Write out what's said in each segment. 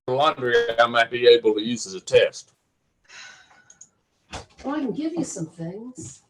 laundry I might be able to use as a test. Well, I can give you some things.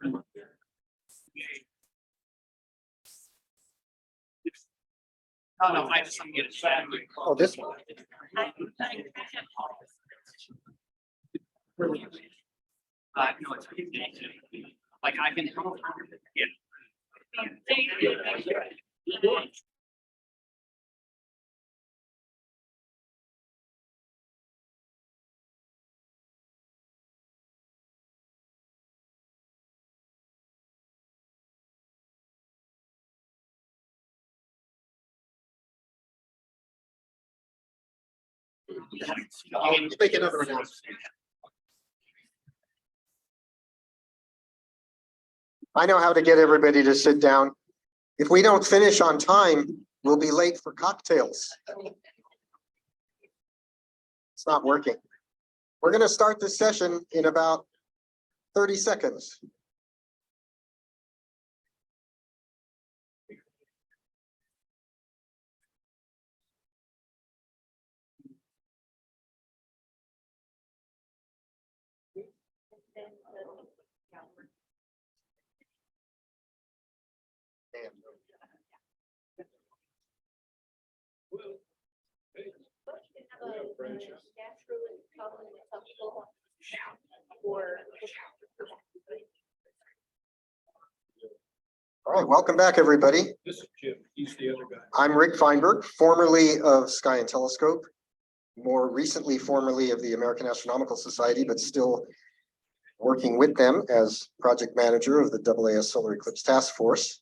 No, I just want to get it back. Oh, this one. No, it's like I can. Yeah. Let's make another announcement. I know how to get everybody to sit down. If we don't finish on time, we'll be late for cocktails. It's not working. We're going to start this session in about 30 seconds. All right, welcome back, everybody. This is Jim. He's the other guy. I'm Rick Fienberg, formerly of Sky and Telescope, more recently formerly of the American Astronomical Society, but still working with them as project manager of the AAS Solar Eclipse Task Force.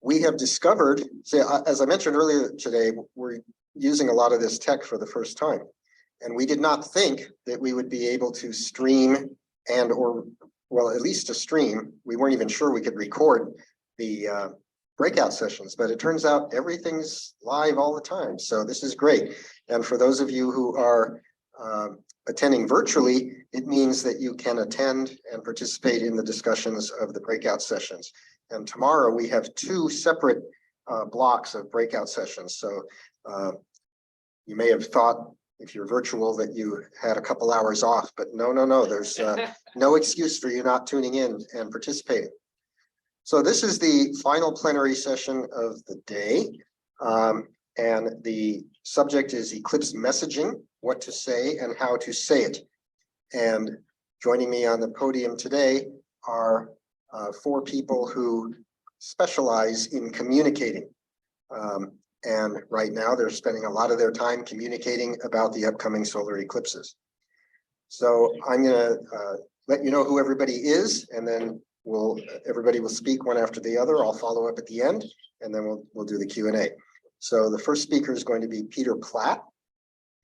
We have discovered, as I mentioned earlier today, we're using a lot of this tech for the first time. And we did not think that we would be able to stream well, at least to stream. We weren't even sure we could record the breakout sessions, but it turns out everything's live all the time. So this is great. And for those of you who are attending virtually, it means that you can attend and participate in the discussions of the breakout sessions. And tomorrow we have two separate blocks of breakout sessions. So you may have thought, if you're virtual, that you had a couple hours off, but no, there's no excuse for you not tuning in and participating. So this is the final plenary session of the day. And the subject is Eclipse messaging, what to say and how to say it. And joining me on the podium today are four people who specialize in communicating. And right now they're spending a lot of their time communicating about the upcoming solar eclipses. So I'm gonna let you know who everybody is, and then everybody will speak one after the other. I'll follow up at the end, and then we'll do the Q&A. So the first speaker is going to be Peter Platt,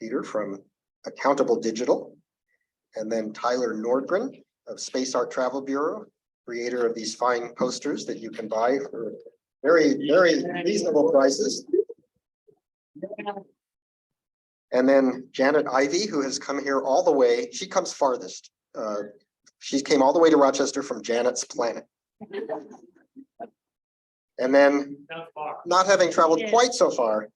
Peter from Accountable Digital, and then Tyler Nordgren of Space Art Travel Bureau, creator of these fine posters that you can buy for very, very reasonable prices. And then Janet Ivey, who has come here all the way. She comes farthest. She came all the way to Rochester from Janet's Planet. And then, not having traveled quite so far,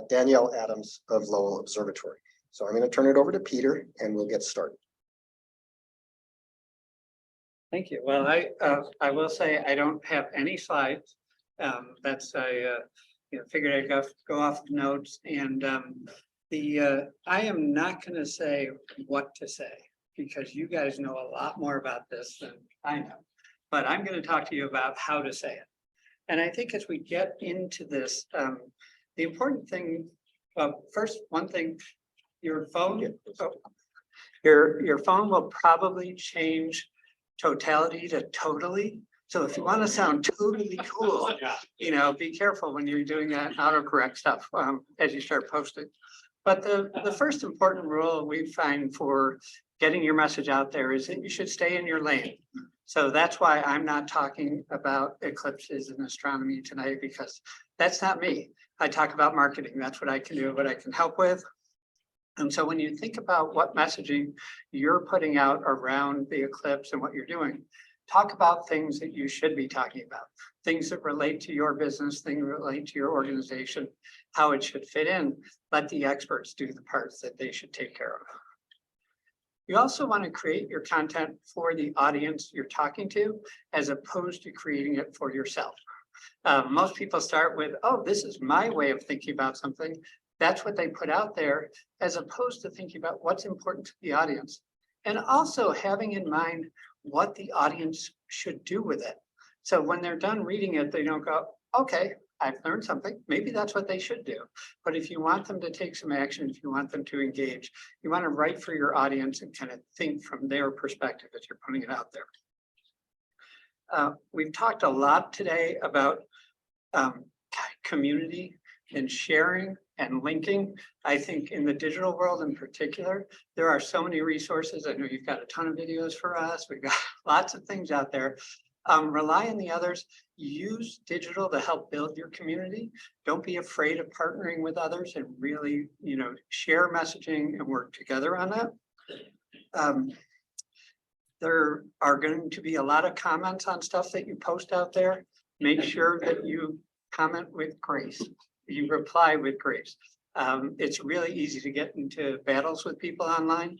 Danielle Adams of Lowell Observatory. So I'm going to turn it over to Peter and we'll get started. Thank you. Well, I will say I don't have any slides. I figured I'd go off the notes, and I am not going to say what to say because you guys know a lot more about this than I know. But I'm going to talk to you about how to say it. And I think as we get into this, the important thing, first, one thing, your phone, your phone will probably change totality to totally. So if you want to sound totally cool, be careful when you're doing that autocorrect stuff as you start posting. But the first important rule we find for getting your message out there is that you should stay in your lane. So that's why I'm not talking about eclipses and astronomy tonight, because that's not me. I talk about marketing. That's what I can do, what I can help with. And so when you think about what messaging you're putting out around the eclipse and what you're doing, talk about things that you should be talking about, things that relate to your business, things that relate to your organization, how it should fit in. Let the experts do the parts that they should take care of. You also want to create your content for the audience you're talking to, as opposed to creating it for yourself. Most people start with, oh, this is my way of thinking about something. That's what they put out there, as opposed to thinking about what's important to the audience. And also having in mind what the audience should do with it. So when they're done reading it, they don't go, okay, I've learned something. Maybe that's what they should do. But if you want them to take some action, if you want them to engage, you want to write for your audience and kind of think from their perspective as you're putting it out there. We've talked a lot today about community and sharing and linking. I think in the digital world in particular, there are so many resources. I know you've got a ton of videos for us. We've got lots of things out there. Rely on the others. Use digital to help build your community. Don't be afraid of partnering with others and really, share messaging and work together on that. There are going to be a lot of comments on stuff that you post out there. Make sure that you comment with grace. You reply with grace. It's really easy to get into battles with people online.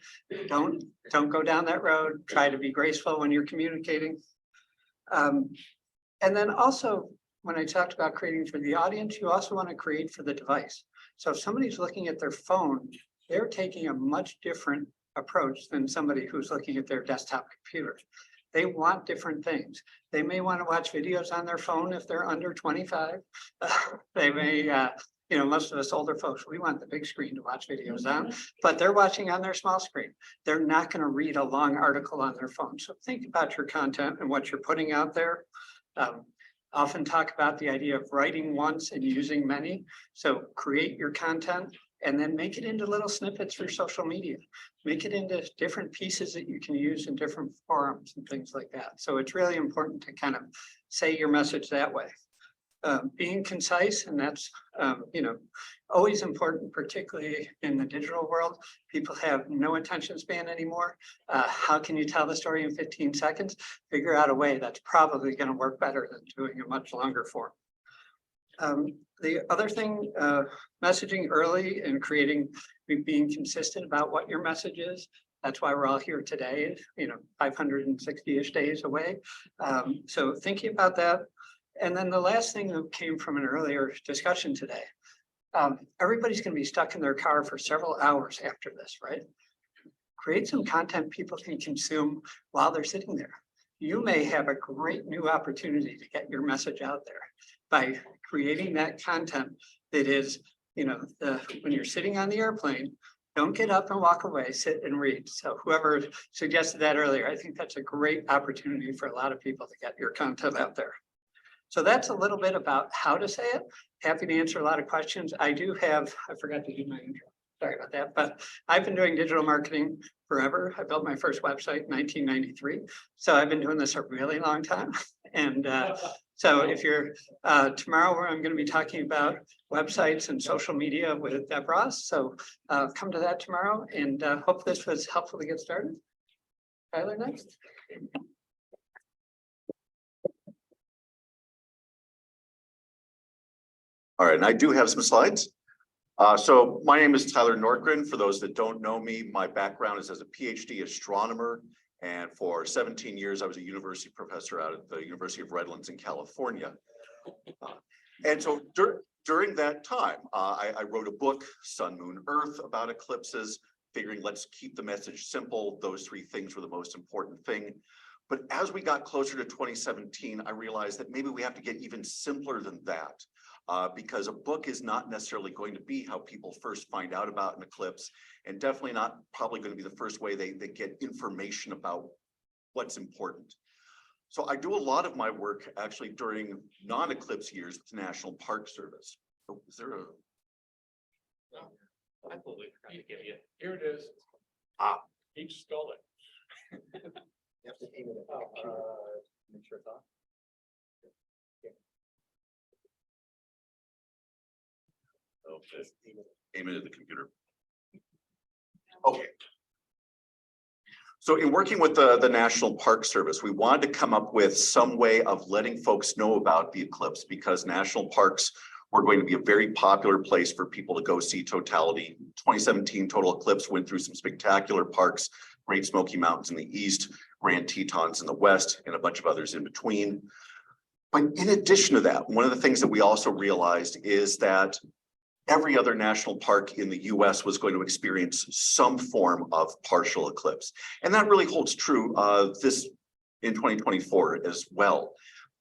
Don't go down that road. Try to be graceful when you're communicating. And then also, when I talked about creating for the audience, you also want to create for the device. So if somebody's looking at their phone, they're taking a much different approach than somebody who's looking at their desktop computer. They want different things. They may want to watch videos on their phone if they're under 25. They may, most of us older folks, we want the big screen to watch videos on, but they're watching on their small screen. They're not going to read a long article on their phone. So think about your content and what you're putting out there. Often talk about the idea of writing once and using many. So create your content and then make it into little snippets for social media. Make it into different pieces that you can use in different forums and things like that. So it's really important to kind of say your message that way. Being concise, and that's always important, particularly in the digital world. People have no attention span anymore. How can you tell the story in 15 seconds? Figure out a way that's probably going to work better than doing a much longer form. The other thing, messaging early and being consistent about what your message is. That's why we're all here today, 560-ish days away. So thinking about that. And then the last thing that came from an earlier discussion today. Everybody's going to be stuck in their car for several hours after this, right? Create some content people can consume while they're sitting there. You may have a great new opportunity to get your message out there by creating that content that is, when you're sitting on the airplane, don't get up and walk away, sit and read. So whoever suggested that earlier, I think that's a great opportunity for a lot of people to get your content out there. So that's a little bit about how to say it. Happy to answer a lot of questions. I forgot to do my intro. Sorry about that, but I've been doing digital marketing forever. I built my first website in 1993. So I've been doing this a really long time. And so if you're tomorrow, where I'm going to be talking about websites and social media with Deb Ross. So come to that tomorrow, and hope this was helpful to get started. Tyler, next. All right, and I do have some slides. So my name is Tyler Nordgren. For those that don't know me, my background is as a PhD astronomer. And for 17 years, I was a university professor out at the University of Redlands in California. And so during that time, I wrote a book, Sun, Moon, Earth, about eclipses, figuring let's keep the message simple. Those three things were the most important thing. But as we got closer to 2017, I realized that maybe we have to get even simpler than that. Because a book is not necessarily going to be how people first find out about an eclipse, and definitely not probably going to be the first way they get information about what's important. So I do a lot of my work actually during non-eclipse years with the National Park Service. Oh, is there a... No, I totally forgot to give you. Here it is. Each stole it. You have to aim it at the computer. Make sure it's on. Oh, just aim it at the computer. Okay. So in working with the National Park Service, we wanted to come up with some way of letting folks know about the eclipse, because national parks were going to be a very popular place for people to go see totality. 2017 total eclipse went through some spectacular parks, Great Smoky Mountains in the east, Grand Tetons in the west, and a bunch of others in between. But in addition to that, one of the things that we also realized is that every other national park in the US was going to experience some form of partial eclipse. And that really holds true this in 2024 as well.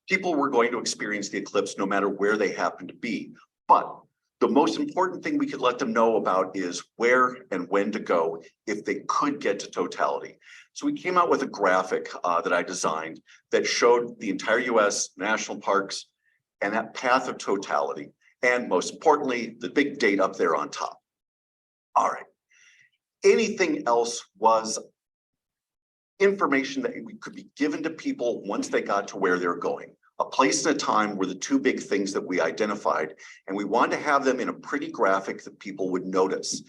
People were going to experience the eclipse no matter where they happen to be. But the most important thing we could let them know about is where and when to go if they could get to totality. So we came out with a graphic that I designed that showed the entire US national parks and that path of totality. And most importantly, the big date up there on top. All right. Anything else was information that could be given to people once they got to where they're going. A place and a time were the two big things that we identified, and we wanted to have them in a pretty graphic that people would notice.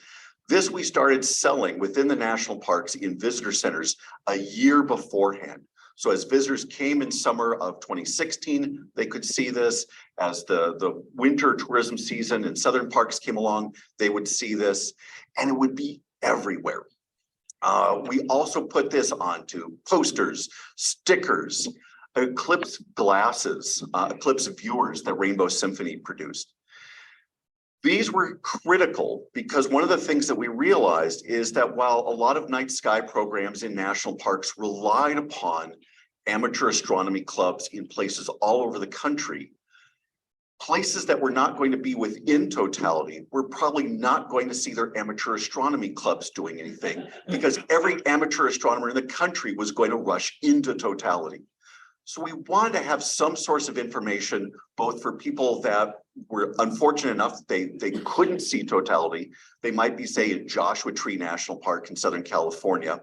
This we started selling within the national parks in visitor centers a year beforehand. So as visitors came in summer of 2016, they could see this. As the winter tourism season in southern parks came along, they would see this, and it would be everywhere. We also put this onto posters, stickers, eclipse glasses, eclipse viewers that Rainbow Symphony produced. These were critical because one of the things that we realized is that while a lot of night sky programs in national parks relied upon amateur astronomy clubs in places all over the country, places that were not going to be within totality were probably not going to see their amateur astronomy clubs doing anything, because every amateur astronomer in the country was going to rush into totality. So we wanted to have some source of information, both for people that were unfortunate enough they couldn't see totality. They might be, say, in Joshua Tree National Park in Southern California.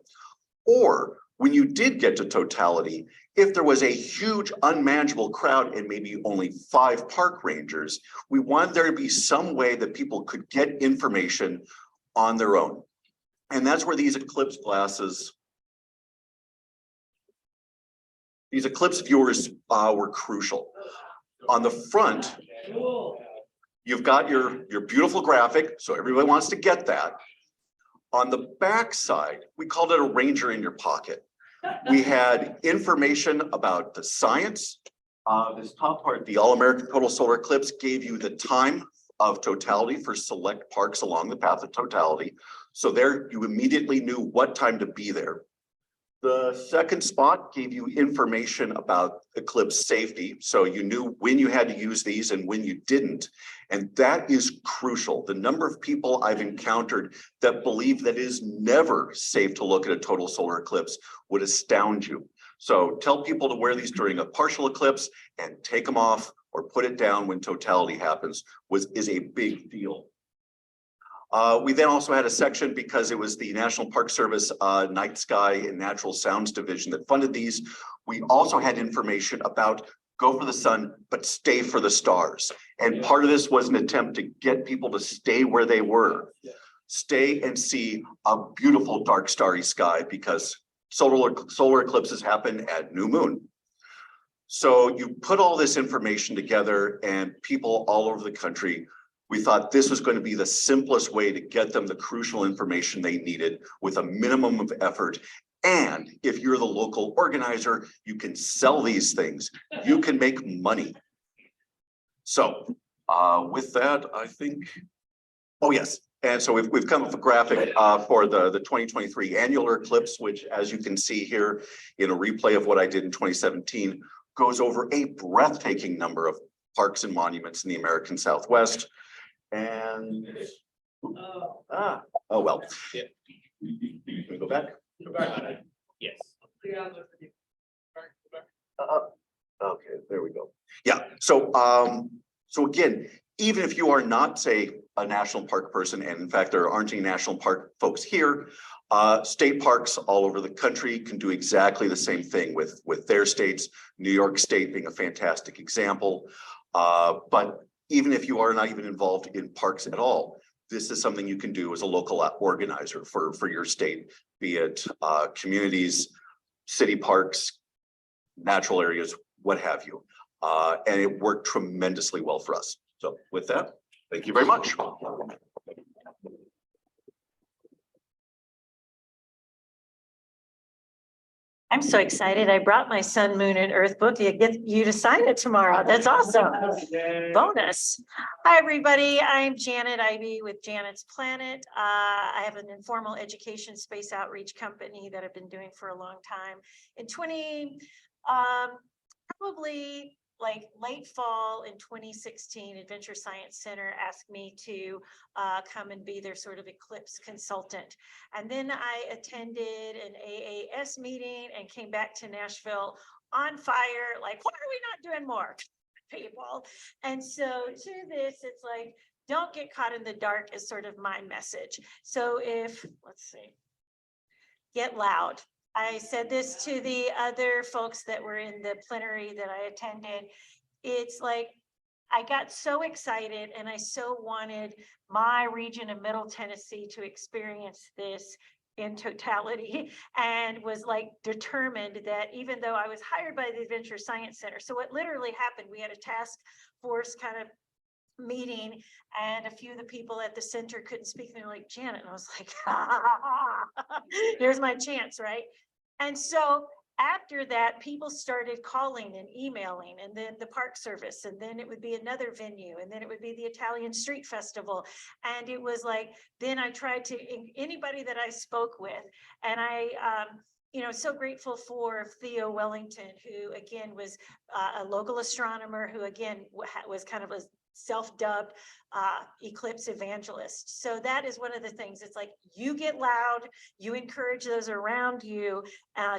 Or when you did get to totality, if there was a huge unmanageable crowd and maybe only 5 park rangers, we wanted there to be some way that people could get information on their own. And that's where these eclipse glasses, these eclipse viewers were crucial. On the front, you've got your beautiful graphic, so everybody wants to get that. On the back side, we called it a ranger in your pocket. We had information about the science. This top part, the All-American Total Solar Eclipse, gave you the time of totality for select parks along the path of totality. So there you immediately knew what time to be there. The second spot gave you information about eclipse safety. So you knew when you had to use these and when you didn't. And that is crucial. The number of people I've encountered that believe that it is never safe to look at a total solar eclipse would astound you. So tell people to wear these during a partial eclipse and take them off or put it down when totality happens is a big deal. We then also had a section, because it was the National Park Service Night Sky and Natural Sounds Division that funded these. We also had information about go for the sun, but stay for the stars. And part of this was an attempt to get people to stay where they were. Stay and see a beautiful dark starry sky, because solar eclipses happen at new moon. So you put all this information together, and people all over the country, we thought this was going to be the simplest way to get them the crucial information they needed with a minimum of effort. And if you're the local organizer, you can sell these things. You can make money. So with that, I think, oh yes. And so we've come up with a graphic for the 2023 annular eclipse, which, as you can see here in a replay of what I did in 2017, goes over a breathtaking number of parks and monuments in the American Southwest. And oh well. Yeah. Can we go back? Go back. Yes. Okay, there we go. Yeah, so so again, even if you are not, say, a national park person, and in fact there aren't any national park folks here, state parks all over the country can do exactly the same thing with their states. New York State being a fantastic example. But even if you are not even involved in parks at all, this is something you can do as a local organizer for your state, be it communities, city parks, natural areas, what have you. And it worked tremendously well for us. So with that, thank you very much. I'm so excited. I brought my Sun, Moon, and Earth book. You get you to sign it tomorrow. That's awesome. Bonus. Hi, everybody. I'm Janet Ivey with Janet's Planet. I have an informal education space outreach company that I've been doing for a long time. In probably like late fall in 2016, Adventure Science Center asked me to come and be their sort of eclipse consultant. And then I attended an AAS meeting and came back to Nashville on fire, like, why are we not doing more, people? And so to this, it's like, don't get caught in the dark is sort of my message. So if, let's see, get loud. I said this to the other folks that were in the plenary that I attended. It's like, I got so excited and I so wanted my region of Middle Tennessee to experience this in totality, and was like determined that even though I was hired by the Adventure Science Center, so what literally happened, we had a task force kind of meeting, and a few of the people at the center couldn't speak. They're like, Janet, and I was like, here's my chance, right? And so after that, people started calling and emailing, and then the Park Service, and then it would be another venue, and then it would be the Italian Street Festival. And it was like, then I tried to, anybody that I spoke with, and I, so grateful for Theo Wellington, who again was a local astronomer, who again was kind of a self-dubbed eclipse evangelist. So that is one of the things. It's like, you get loud, you encourage those around you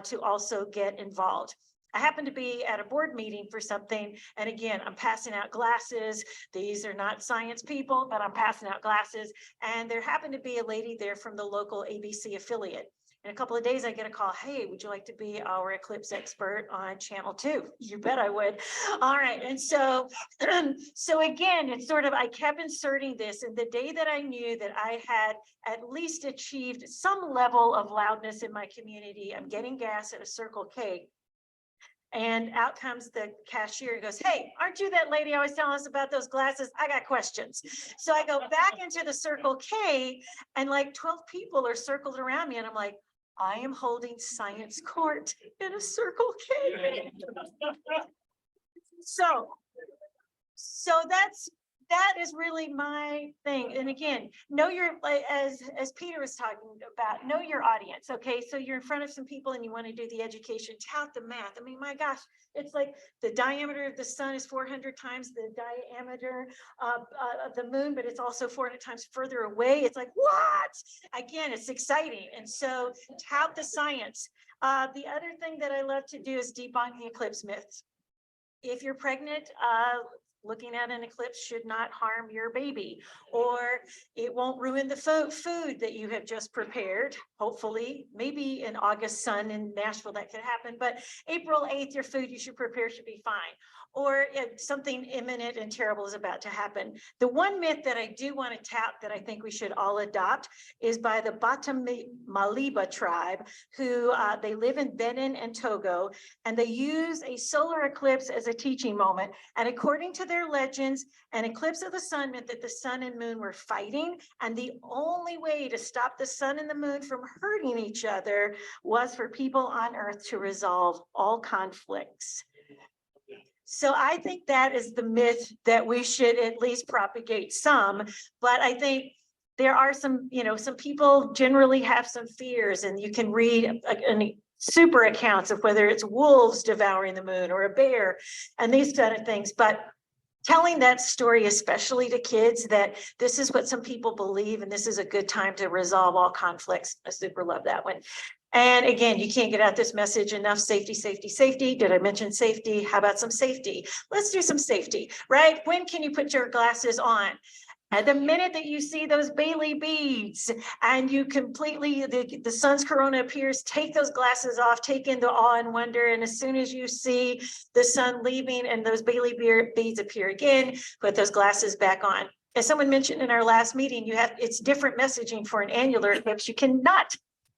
to also get involved. I happen to be at a board meeting for something, and again, I'm passing out glasses. These are not science people, but I'm passing out glasses, and there happened to be a lady there from the local ABC affiliate. In a couple of days, I get a call. Hey, would you like to be our eclipse expert on channel 2? You bet I would. All right. And so, so again, it's sort of, I kept inserting this, and the day that I knew that I had at least achieved some level of loudness in my community, I'm getting gas at a Circle K. And out comes the cashier and goes, hey, aren't you that lady always telling us about those glasses? I got questions. So I go back into the Circle K and like 12 people are circled around me and I'm like, I am holding science court in a Circle K. So that is really my thing. And again, know your, like, as Peter was talking about, know your audience. Okay, so you're in front of some people and you want to do the education, tout the math. I mean, my gosh, it's like the diameter of the sun is 400 times the diameter of the moon, but it's also 400 times further away. It's like, what? Again, it's exciting. And so tout the science. The other thing that I love to do is debunk the eclipse myths. If you're pregnant, looking at an eclipse should not harm your baby, or it won't ruin the food that you have just prepared. Hopefully, maybe in August sun in Nashville that could happen, but April 8th, your food you should prepare should be fine. Or if something imminent and terrible is about to happen. The one myth that I do want to tout that I think we should all adopt is by the Maliba tribe, who they live in Benin and Togo, and they use a solar eclipse as a teaching moment. And according to their legends, an eclipse of the sun meant that the sun and moon were fighting, and the only way to stop the sun and the moon from hurting each other was for people on Earth to resolve all conflicts. So I think that is the myth that we should at least propagate some, but I think there are some, some people generally have some fears, and you can read super accounts of whether it's wolves devouring the moon or a bear and these kind of things. But telling that story, especially to kids, that this is what some people believe and this is a good time to resolve all conflicts. I super love that one. And again, you can't get out this message enough. Safety, safety, safety. Did I mention safety? How about some safety? Let's do some safety, right? When can you put your glasses on? At the minute that you see those Bailey beads and you completely, the sun's corona appears, take those glasses off, take in the awe and wonder. And as soon as you see the sun leaving and those Bailey beads appear again, put those glasses back on. As someone mentioned in our last meeting, it's different messaging for an annular eclipse. You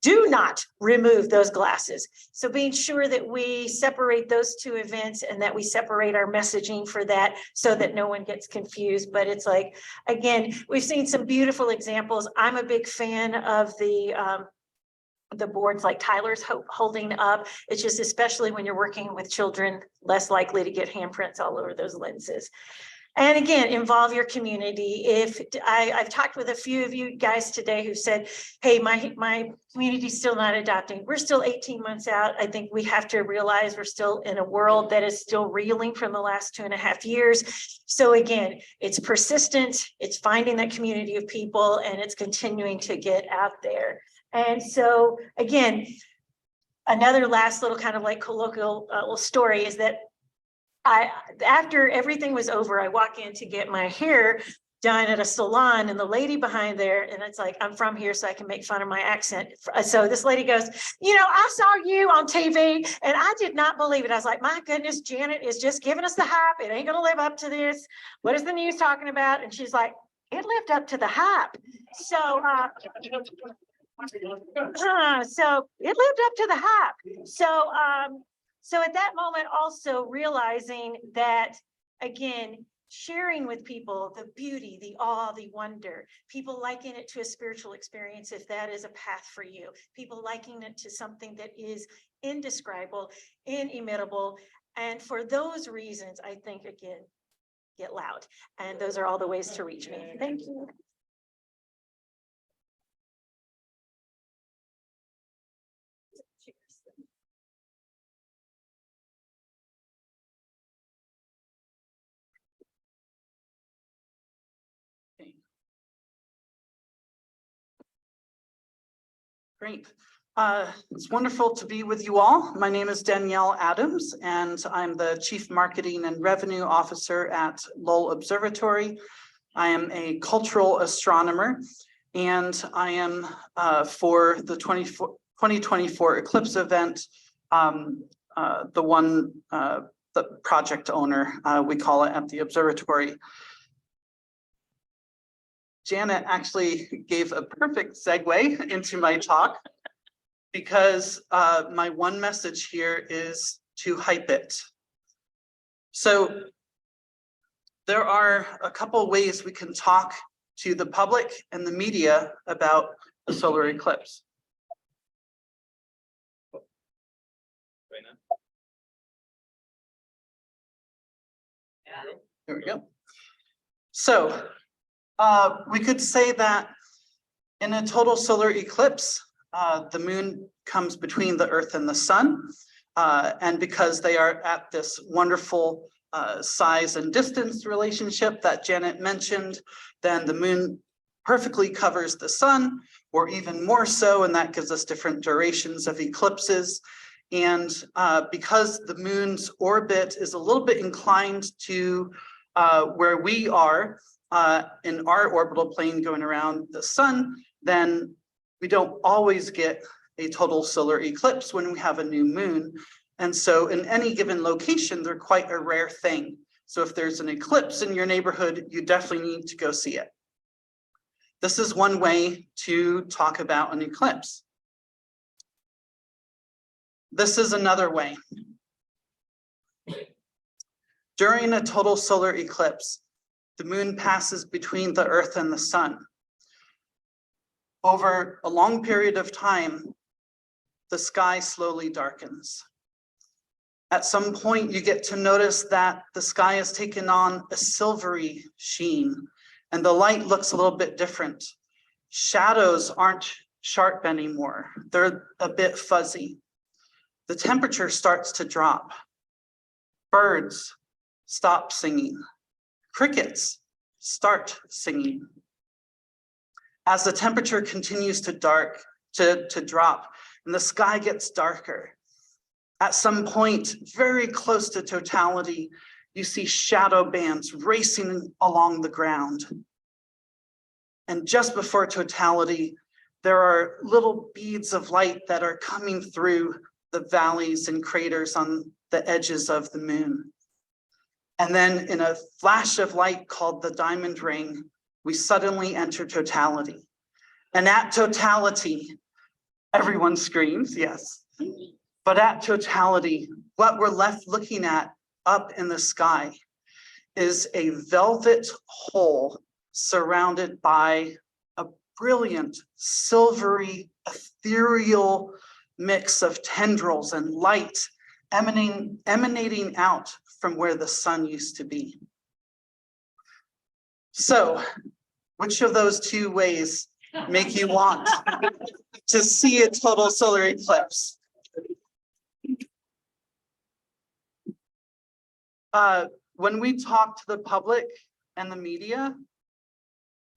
do not remove those glasses. So being sure that we separate those two events and that we separate our messaging for that so that no one gets confused. But it's like, again, we've seen some beautiful examples. I'm a big fan of the boards like Tyler's holding up. It's just, especially when you're working with children, less likely to get handprints all over those lenses. And again, involve your community. If I've talked with a few of you guys today who said, hey, my community's still not adopting. We're still 18 months out. I think we have to realize we're still in a world that is still reeling from the last 2.5 years. So again, it's persistent, it's finding that community of people, and it's continuing to get out there. And so again, another last little kind of like colloquial little story is that after everything was over, I walk in to get my hair done at a salon, and the lady behind there, and it's like, I'm from here, so I can make fun of my accent. So this lady goes, I saw you on TV and I did not believe it. I was like, my goodness, Janet is just giving us the hype. It ain't gonna live up to this. What is the news talking about? And she's like, it lived up to the hype. So so it lived up to the hype. So at that moment, also realizing that, again, sharing with people the beauty, the awe, the wonder, people liking it to a spiritual experience, if that is a path for you, people liking it to something that is indescribable, inimitable. And for those reasons, I think, again, get loud. And those are all the ways to reach me. Thank you. Great. It's wonderful to be with you all. My name is Danielle Adams, and I'm the Chief Marketing and Revenue Officer at Lowell Observatory. I am a cultural astronomer, and I am for the 2024 Eclipse event, the project owner, we call it, at the observatory. Janet actually gave a perfect segue into my talk, because my one message here is to hype it. So there are a couple ways we can talk to the public and the media about the solar eclipse. There we go. So we could say that in a total solar eclipse, the moon comes between the Earth and the sun. And because they are at this wonderful size and distance relationship that Janet mentioned, then the moon perfectly covers the sun, or even more so, and that gives us different durations of eclipses. And because the moon's orbit is a little bit inclined to where we are in our orbital plane going around the sun, then we don't always get a total solar eclipse when we have a new moon. And so in any given location, they're quite a rare thing. So if there's an eclipse in your neighborhood, you definitely need to go see it. This is one way to talk about an eclipse. This is another way. During a total solar eclipse, the moon passes between the Earth and the sun. Over a long period of time, the sky slowly darkens. At some point, you get to notice that the sky has taken on a silvery sheen, and the light looks a little bit different. Shadows aren't sharp anymore. They're a bit fuzzy. The temperature starts to drop. Birds stop singing. Crickets start singing. As the temperature continues to drop and the sky gets darker, at some point, very close to totality, you see shadow bands racing along the ground. And just before totality, there are little beads of light that are coming through the valleys and craters on the edges of the moon. And then in a flash of light called the diamond ring, we suddenly enter totality. And at totality, everyone screams, yes. But at totality, what we're left looking at up in the sky is a velvet hole surrounded by a brilliant, silvery, ethereal mix of tendrils and light emanating out from where the sun used to be. So, which of those two ways make you want to see a total solar eclipse? When we talk to the public and the media,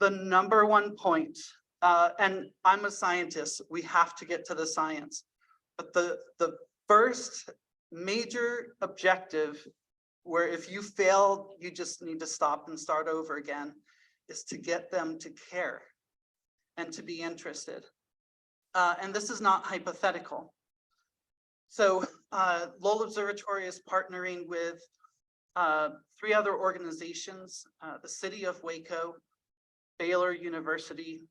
the number one point, and I'm a scientist, we have to get to the science, but the first major objective, where if you fail, you just need to stop and start over again, is to get them to care and to be interested. And this is not hypothetical. So Lowell Observatory is partnering with 3 other organizations, the City of Waco, Baylor University,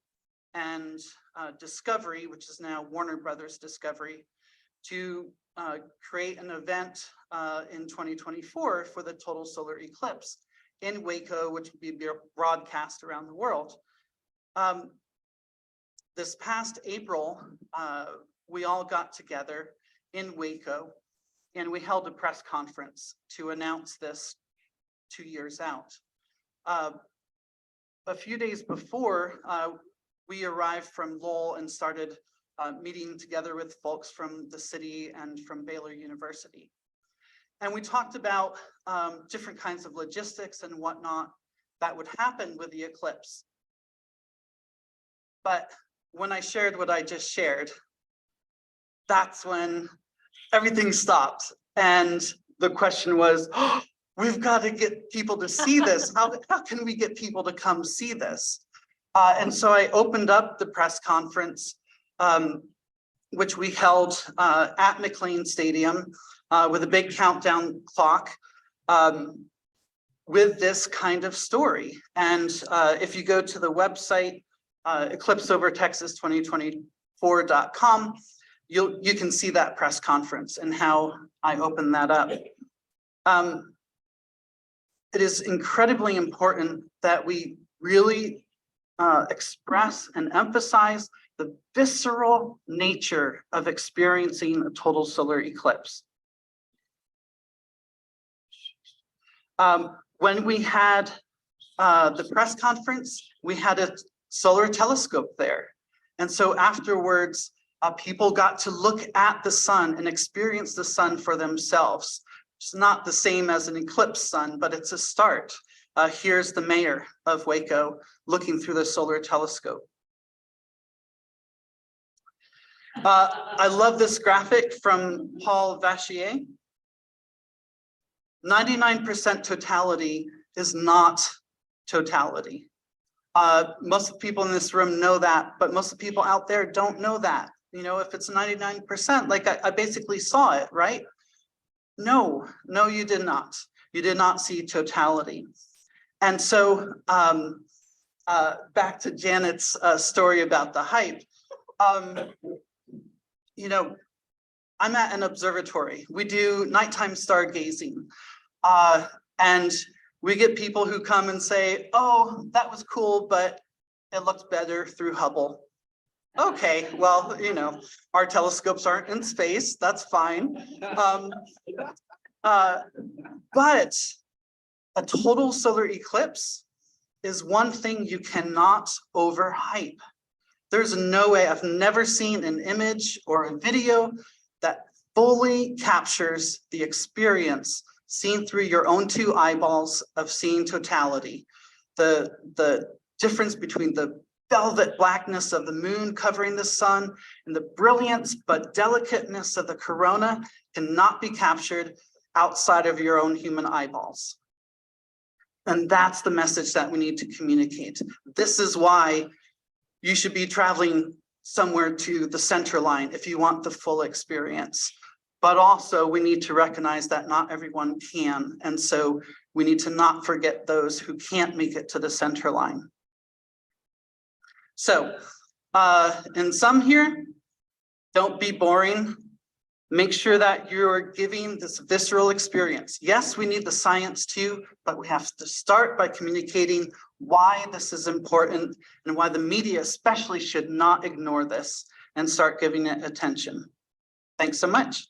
and Discovery, which is now Warner Brothers Discovery, to create an event in 2024 for the total solar eclipse in Waco, which will be broadcast around the world. This past April, we all got together in Waco and we held a press conference to announce this 2 years out. A few days before, we arrived from Lowell and started meeting together with folks from the city and from Baylor University. And we talked about different kinds of logistics and whatnot that would happen with the eclipse. But when I shared what I just shared, that's when everything stopped. And the question was, oh, we've got to get people to see this. How can we get people to come see this? And so I opened up the press conference, which we held at McLean Stadium with a big countdown clock with this kind of story. And if you go to the website, eclipseovertexas2024.com, you can see that press conference and how I opened that up. It is incredibly important that we really express and emphasize the visceral nature of experiencing a total solar eclipse. When we had the press conference, we had a solar telescope there. And so afterwards, people got to look at the sun and experience the sun for themselves. It's not the same as an eclipse sun, but it's a start. Here's the mayor of Waco looking through the solar telescope. I love this graphic from Paul Vachier. 99% totality is not totality. Most of the people in this room know that, but most of the people out there don't know that. You know, if it's 99%, like I basically saw it, right? No, you did not. You did not see totality. And so back to Janet's story about the hype. You know, I'm at an observatory. We do nighttime stargazing. And we get people who come and say, oh, that was cool, but it looked better through Hubble. Okay, well, you know, our telescopes aren't in space. That's fine. But a total solar eclipse is one thing you cannot overhype. There's no way, I've never seen an image or a video that fully captures the experience seen through your own two eyeballs of seeing totality. The difference between the velvet blackness of the moon covering the sun and the brilliance but delicateness of the corona cannot be captured outside of your own human eyeballs. And that's the message that we need to communicate. This is why you should be traveling somewhere to the center line if you want the full experience. But also we need to recognize that not everyone can. And so we need to not forget those who can't make it to the center line. So in sum here, don't be boring. Make sure that you're giving this visceral experience. Yes, we need the science too, but we have to start by communicating why this is important and why the media especially should not ignore this and start giving it attention. Thanks so much.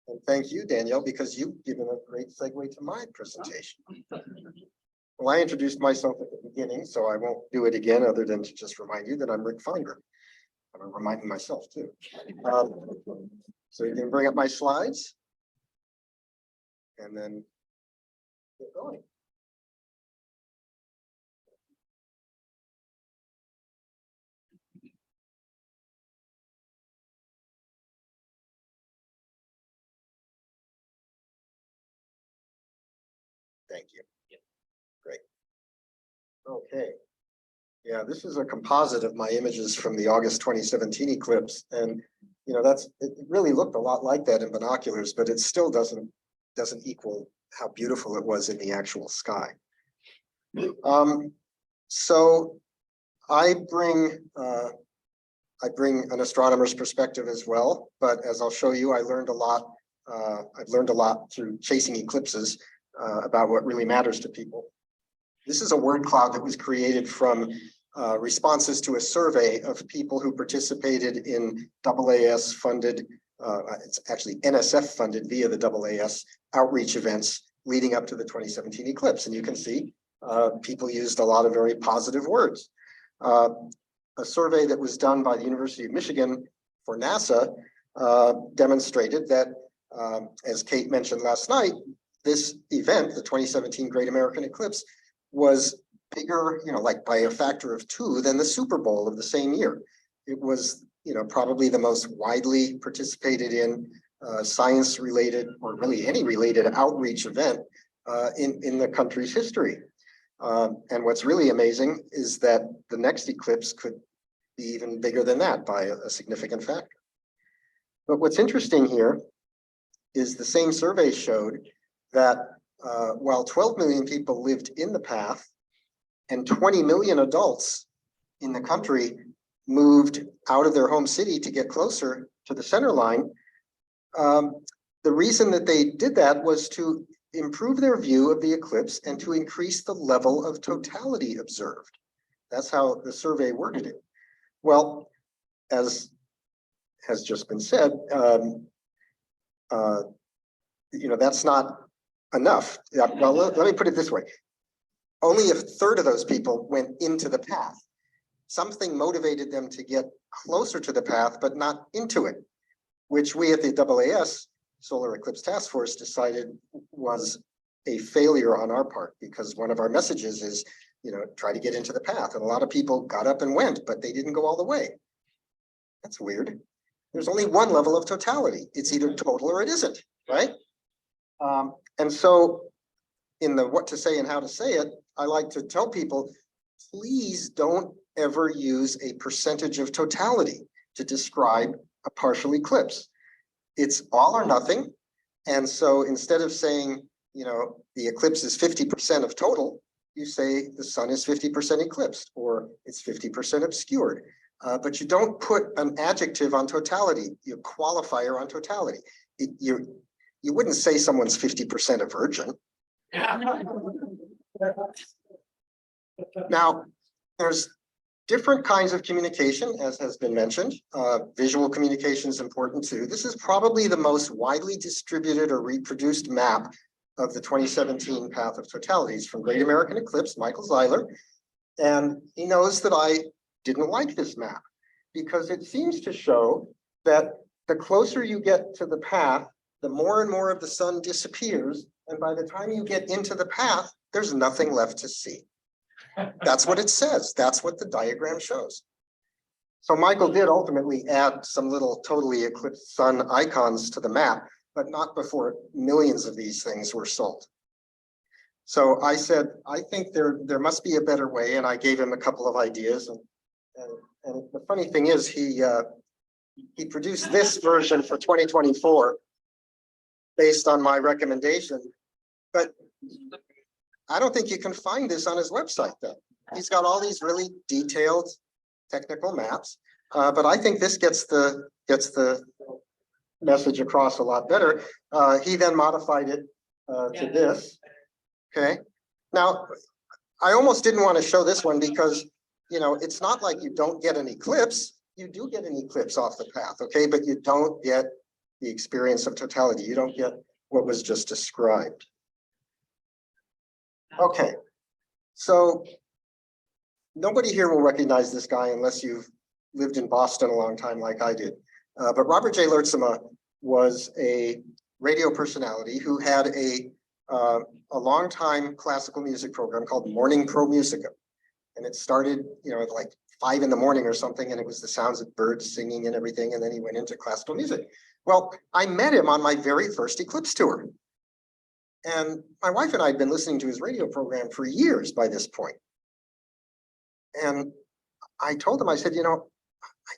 And thank you, Danielle, because you've given a great segue to my presentation. Well, I introduced myself at the beginning, so I won't do it again other than to just remind you that I'm Rick Fienberg. I'm reminding myself too. So you can bring up my slides and then get going. Thank you. Great. Okay. Yeah, this is a composite of my images from the August 2017 eclipse. And, you know, it really looked a lot like that in binoculars, but it still doesn't equal how beautiful it was in the actual sky. So I bring an astronomer's perspective as well, but as I'll show you, I learned a lot. I've learned a lot through chasing eclipses about what really matters to people. This is a word cloud that was created from responses to a survey of people who participated in AAS funded, it's actually NSF funded via the AAS outreach events leading up to the 2017 eclipse. And you can see people used a lot of very positive words. A survey that was done by the University of Michigan for NASA demonstrated that, as Kate mentioned last night, this event, the 2017 Great American Eclipse, was bigger, you know, like by a factor of 2 than the Super Bowl of the same year. It was, you know, probably the most widely participated in science related or really any related outreach event in the country's history. And what's really amazing is that the next eclipse could be even bigger than that by a significant factor. But what's interesting here is the same survey showed that while 12 million people lived in the path, and 20 million adults in the country moved out of their home city to get closer to the center line. The reason that they did that was to improve their view of the eclipse and to increase the level of totality observed. That's how the survey worded it. Well, as has just been said, that's not enough. Well, let me put it this way. Only a third of those people went into the path. Something motivated them to get closer to the path, but not into it, which we at the AAS Solar Eclipse Task Force decided was a failure on our part, because one of our messages is, try to get into the path. And a lot of people got up and went, but they didn't go all the way. That's weird. There's only one level of totality. It's either total or it isn't, right? And so in the what to say and how to say it, I like to tell people, please don't ever use a percentage of totality to describe a partial eclipse. It's all or nothing. And so instead of saying, the eclipse is 50% of total, you say the sun is 50% eclipsed, or it's 50% obscured. But you don't put an adjective on totality, you qualifier on totality. You wouldn't say someone's 50% a virgin. Now, there's different kinds of communication, as has been mentioned. Visual communication is important too. This is probably the most widely distributed or reproduced map of the 2017 path of totalities from Great American Eclipse, Michael Zeiler. And he knows that I didn't like this map because it seems to show that the closer you get to the path, the more and more of the sun disappears. And by the time you get into the path, there's nothing left to see. That's what it says. That's what the diagram shows. So Michael did ultimately add some little totally eclipsed sun icons to the map, but not before millions of these things were sold. So I said, I think there must be a better way. And I gave him a couple of ideas. And the funny thing is, he produced this version for 2024 based on my recommendation. But I don't think you can find this on his website though. He's got all these really detailed technical maps. But I think this gets the message across a lot better. He then modified it to this. Okay. Now, I almost didn't want to show this one because, it's not like you don't get an eclipse. You do get an eclipse off the path, okay? But you don't get the experience of totality. You don't get what was just described. Okay, so nobody here will recognize this guy unless you've lived in Boston a long time like I did. But Robert J. Lertzema was a radio personality who had a long-time classical music program called Morning Pro Musica. And it started, at like 5 in the morning or something, and it was the sounds of birds singing and everything. And then he went into classical music. Well, I met him on my very first eclipse tour. And my wife and I had been listening to his radio program for years by this point. And I told him, I said, I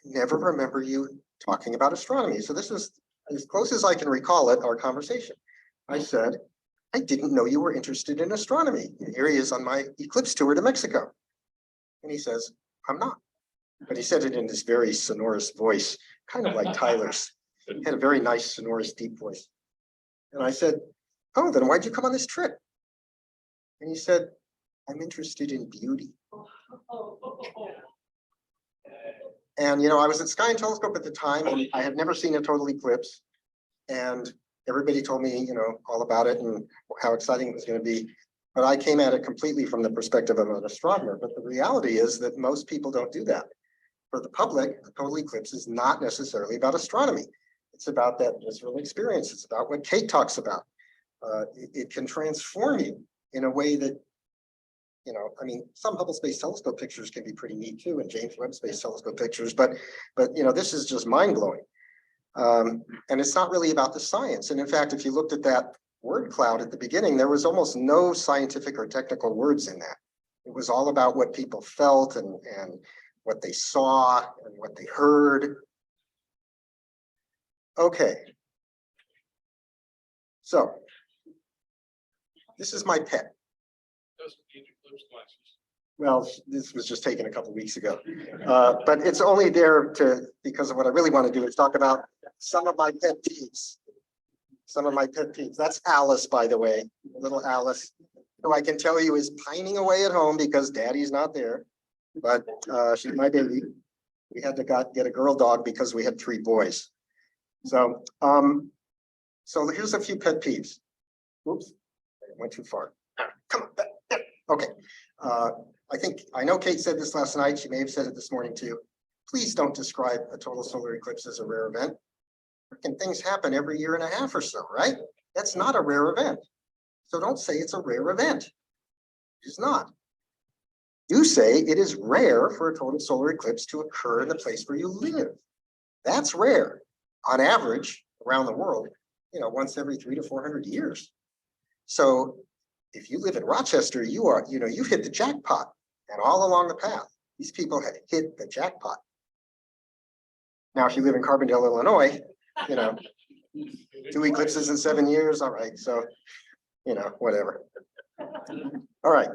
never remember you talking about astronomy. So this is as close as I can recall it, our conversation. I said, I didn't know you were interested in astronomy. And here he is on my eclipse tour to Mexico. And he says, I'm not. But he said it in this very sonorous voice, kind of like Tyler's. He had a very nice, sonorous, deep voice. And I said, oh, then why'd you come on this trip? And he said, I'm interested in beauty. And, I was at Sky and Telescope at the time, and I had never seen a total eclipse. And everybody told me, all about it and how exciting it was going to be. But I came at it completely from the perspective of an astronomer. But the reality is that most people don't do that. For the public, a total eclipse is not necessarily about astronomy. It's about that visceral experience. It's about what Kate talks about. It can transform you in a way that, some Hubble Space Telescope pictures can be pretty neat too, and James Webb Space Telescope pictures, but this is just mind-blowing. And it's not really about the science. And in fact, if you looked at that word cloud at the beginning, there was almost no scientific or technical words in that. It was all about what people felt and what they saw and what they heard. Okay. So this is my pet. Doesn't need eclipse glasses. Well, this was just taken a couple weeks ago. But it's only there because of what I really want to do is talk about some of my pet peeves. Some of my pet peeves. That's Alice, by the way, little Alice, who I can tell you is pining away at home because daddy's not there. But she's my baby. We had to get a girl dog because we had 3 boys. So here's a few pet peeves. Oops, I went too far. Come on. Okay. I know Kate said this last night. She may have said it this morning too. Please don't describe a total solar eclipse as a rare event. Freaking things happen every year and a half or so, right? That's not a rare event. So don't say it's a rare event. It's not. You say it is rare for a total solar eclipse to occur in the place where you live. That's rare. On average, around the world, once every 300 to 400 years. So if you live in Rochester, you've hit the jackpot. And all along the path, these people had hit the jackpot. Now, if you live in Carbondale, Illinois, 2 eclipses in 7 years. All right. So, whatever. All right.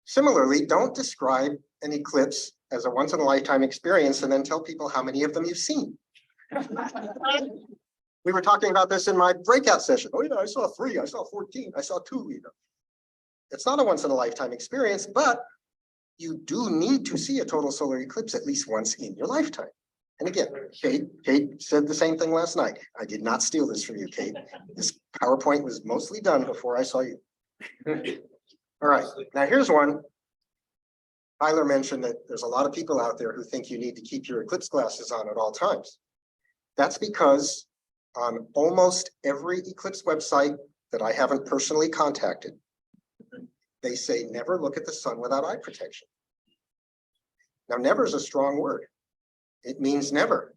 Similarly, don't describe an eclipse as a once in a lifetime experience and then tell people how many of them you've seen. We were talking about this in my breakout session. Oh yeah, I saw 3, I saw 14, I saw 2, It's not a once in a lifetime experience, but you do need to see a total solar eclipse at least once in your lifetime. And again, Kate said the same thing last night. I did not steal this from you, Kate. This PowerPoint was mostly done before I saw you. All right, now here's one. Tyler mentioned that there's a lot of people out there who think you need to keep your eclipse glasses on at all times. That's because on almost every eclipse website that I haven't personally contacted, they say never look at the sun without eye protection. Now, never is a strong word. It means never.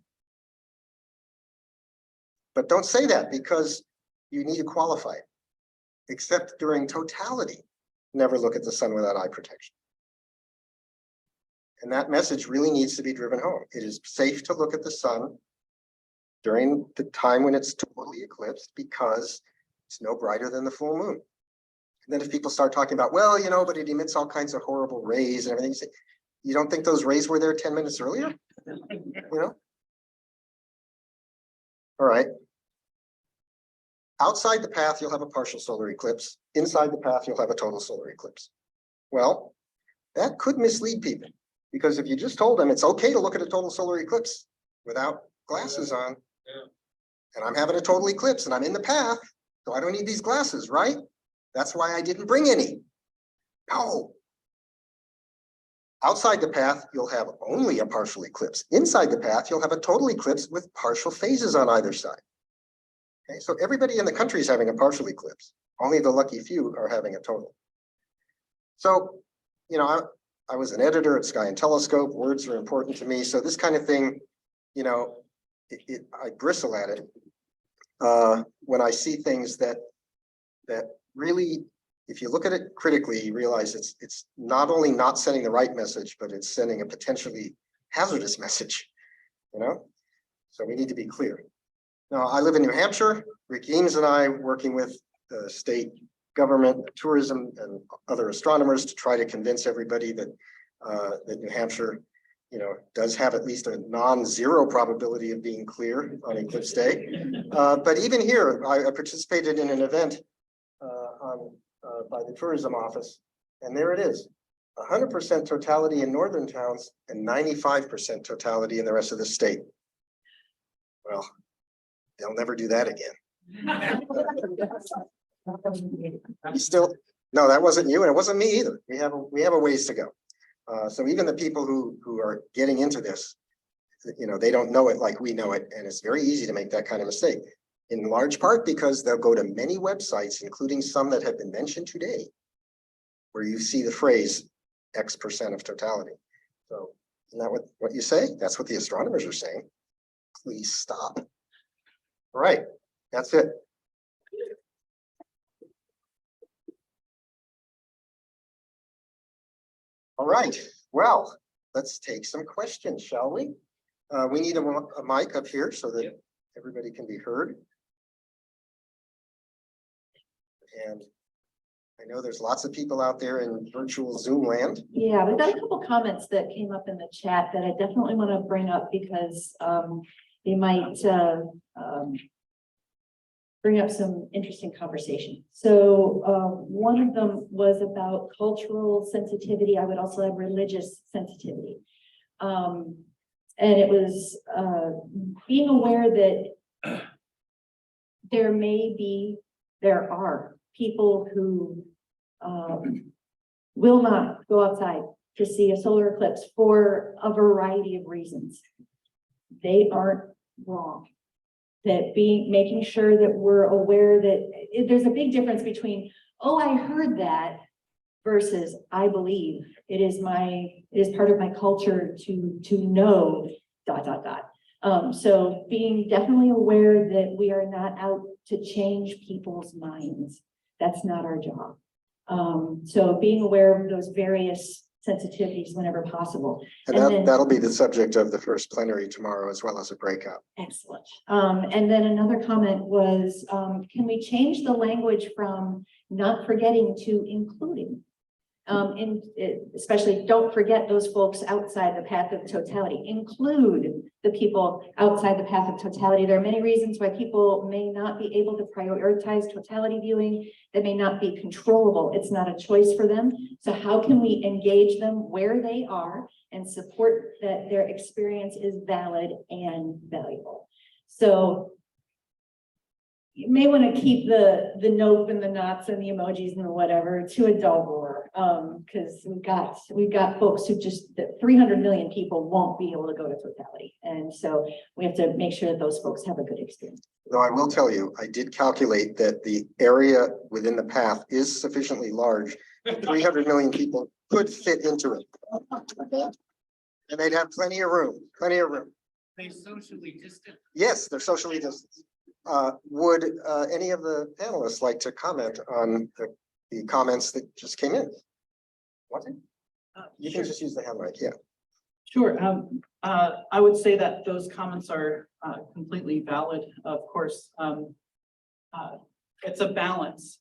But don't say that because you need to qualify it. Except during totality, never look at the sun without eye protection. And that message really needs to be driven home. It is safe to look at the sun during the time when it's totally eclipsed because it's no brighter than the full moon. And then if people start talking about, well, but it emits all kinds of horrible rays and everything, you say, you don't think those rays were there 10 minutes earlier? All right. Outside the path, you'll have a partial solar eclipse. Inside the path, you'll have a total solar eclipse. Well, that could mislead people because if you just told them it's okay to look at a total solar eclipse without glasses on, and I'm having a total eclipse and I'm in the path, so I don't need these glasses, right? That's why I didn't bring any. No. Outside the path, you'll have only a partial eclipse. Inside the path, you'll have a total eclipse with partial phases on either side. Okay, so everybody in the country is having a partial eclipse. Only the lucky few are having a total. So, I was an editor at Sky and Telescope. Words are important to me. So this kind of thing, I bristle at it when I see things that really, if you look at it critically, you realize it's not only not sending the right message, but it's sending a potentially hazardous message, So we need to be clear. Now, I live in New Hampshire. Rick Eames and I, working with the state government, tourism, and other astronomers to try to convince everybody that that New Hampshire, does have at least a non-zero probability of being clear on eclipse day. But even here, I participated in an event by the tourism office, and there it is, 100% totality in northern towns and 95% totality in the rest of the state. Well, they'll never do that again. No, that wasn't you, and it wasn't me either. We have a ways to go. So even the people who are getting into this, they don't know it like we know it, and it's very easy to make that kind of mistake. In large part because they'll go to many websites, including some that have been mentioned today, where you see the phrase X% of totality. So isn't that what you say? That's what the astronomers are saying. Please stop. All right, that's it. All right, well, let's take some questions, shall we? We need a mic up here so that everybody can be heard. And I know there's lots of people out there in virtual Zoom land. Yeah, we've got a couple comments that came up in the chat that I definitely want to bring up because they might bring up some interesting conversation. So one of them was about cultural sensitivity. I would also have religious sensitivity. And it was being aware that there are people who will not go outside to see a solar eclipse for a variety of reasons. They aren't wrong. That making sure that we're aware that there's a big difference between, oh, I heard that versus I believe it is part of my culture to know ... So being definitely aware that we are not out to change people's minds. That's not our job. So being aware of those various sensitivities whenever possible. And that'll be the subject of the first plenary tomorrow, as well as a breakout. Excellent. And then another comment was, can we change the language from not forgetting to including? Especially don't forget those folks outside the path of totality. Include the people outside the path of totality. There are many reasons why people may not be able to prioritize totality viewing. That may not be controllable. It's not a choice for them. So how can we engage them where they are and support that their experience is valid and valuable? So you may want to keep the nope and the knots and the emojis and the whatever to a dull roar, because we've got folks who just 300 million people won't be able to go to totality, and so we have to make sure that those folks have a good experience. Though I will tell you, I did calculate that the area within the path is sufficiently large. 300 million people could fit into it. Okay? And they'd have plenty of room, They socially distant. Yes, they're socially distanced. Would any of the panelists like to comment on the comments that just came in? What? You can just use the hand mic, yeah. Sure. I would say that those comments are completely valid. Of course, it's a balance.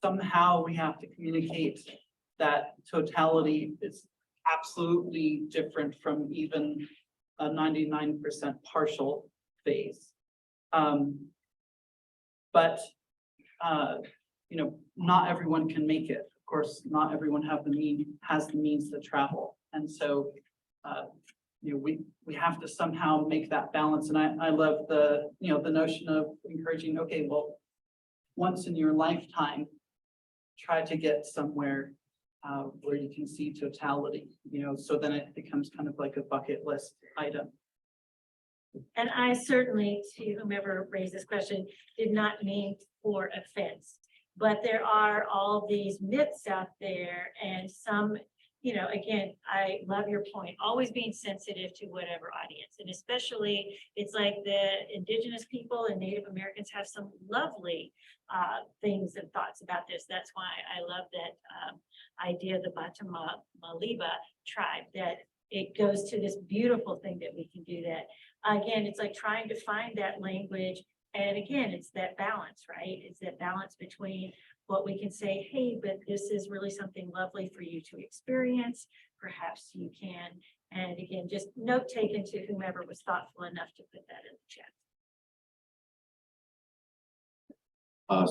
Somehow we have to communicate that totality is absolutely different from even a 99% partial phase. But not everyone can make it. Of course, not everyone has the means to travel, and so we have to somehow make that balance. And I love the notion of encouraging. Okay, well, once in your lifetime, try to get somewhere where you can see totality. So then it becomes kind of like a bucket list item. And I certainly, to whomever raised this question, did not mean for offense, but there are all these myths out there, and some, again, I love your point, always being sensitive to whatever audience, and especially it's like the indigenous people and Native Americans have some lovely things and thoughts about this. That's why I love that idea of the Batamaliba tribe, that it goes to this beautiful thing that we can do that. Again, it's like trying to find that language. And again, it's that balance, right? It's that balance between what we can say, hey, but this is really something lovely for you to experience. Perhaps you can. And again, just note taken to whomever was thoughtful enough to put that in the chat.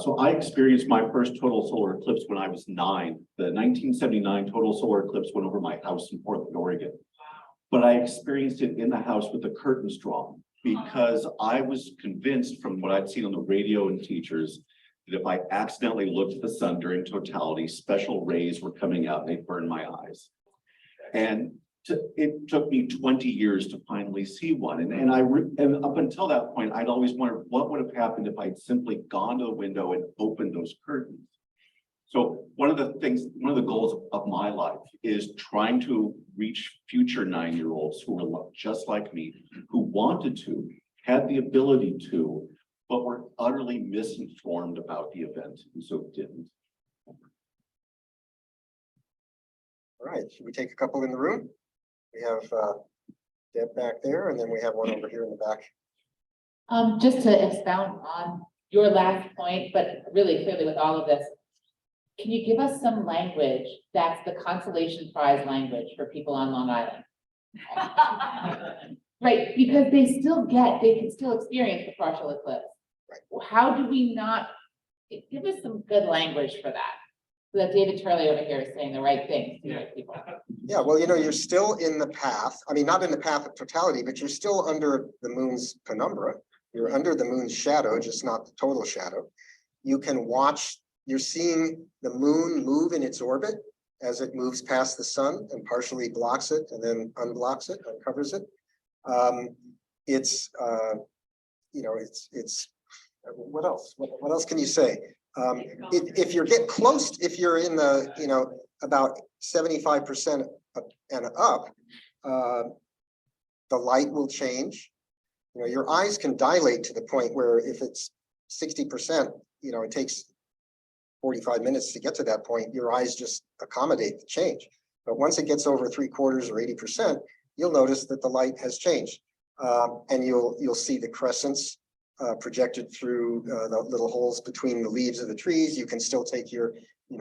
So I experienced my first total solar eclipse when I was 9. The 1979 total solar eclipse went over my house in Portland, Oregon. But I experienced it in the house with the curtains drawn, because I was convinced from what I'd seen on the radio and teachers that if I accidentally looked at the sun during totality, special rays were coming out and they'd burn my eyes. And it took me 20 years to finally see one. And up until that point, I'd always wondered what would have happened if I'd simply gone to the window and opened those curtains. So one of the goals of my life is trying to reach future 9-year-olds who are just like me, who wanted to, had the ability to, but were utterly misinformed about the event, and so didn't. All right, should we take a couple in the room? We have Deb back there, and then we have one over here in the back. Just to expound on your last point, but really clearly with all of this, can you give us some language that's the consolation prize language for people on Long Island? Right, because they can still experience the partial eclipse. How do we not, give us some good language for that? So that David Turley over here is saying the right things to the right people. Yeah, well, you're still in the path. I mean, not in the path of totality, but you're still under the moon's penumbra. You're under the moon's shadow, just not the total shadow. You can watch, you're seeing the moon move in its orbit as it moves past the sun and partially blocks it and then unblocks it, uncovers it. It's what else? What else can you say? If you get close, if you're in the, about 75% and up, the light will change. Your eyes can dilate to the point where if it's 60%, it takes 45 minutes to get to that point, your eyes just accommodate the change. But once it gets over 3/4 or 80%, you'll notice that the light has changed. And you'll see the crescents projected through the little holes between the leaves of the trees. You can still take your,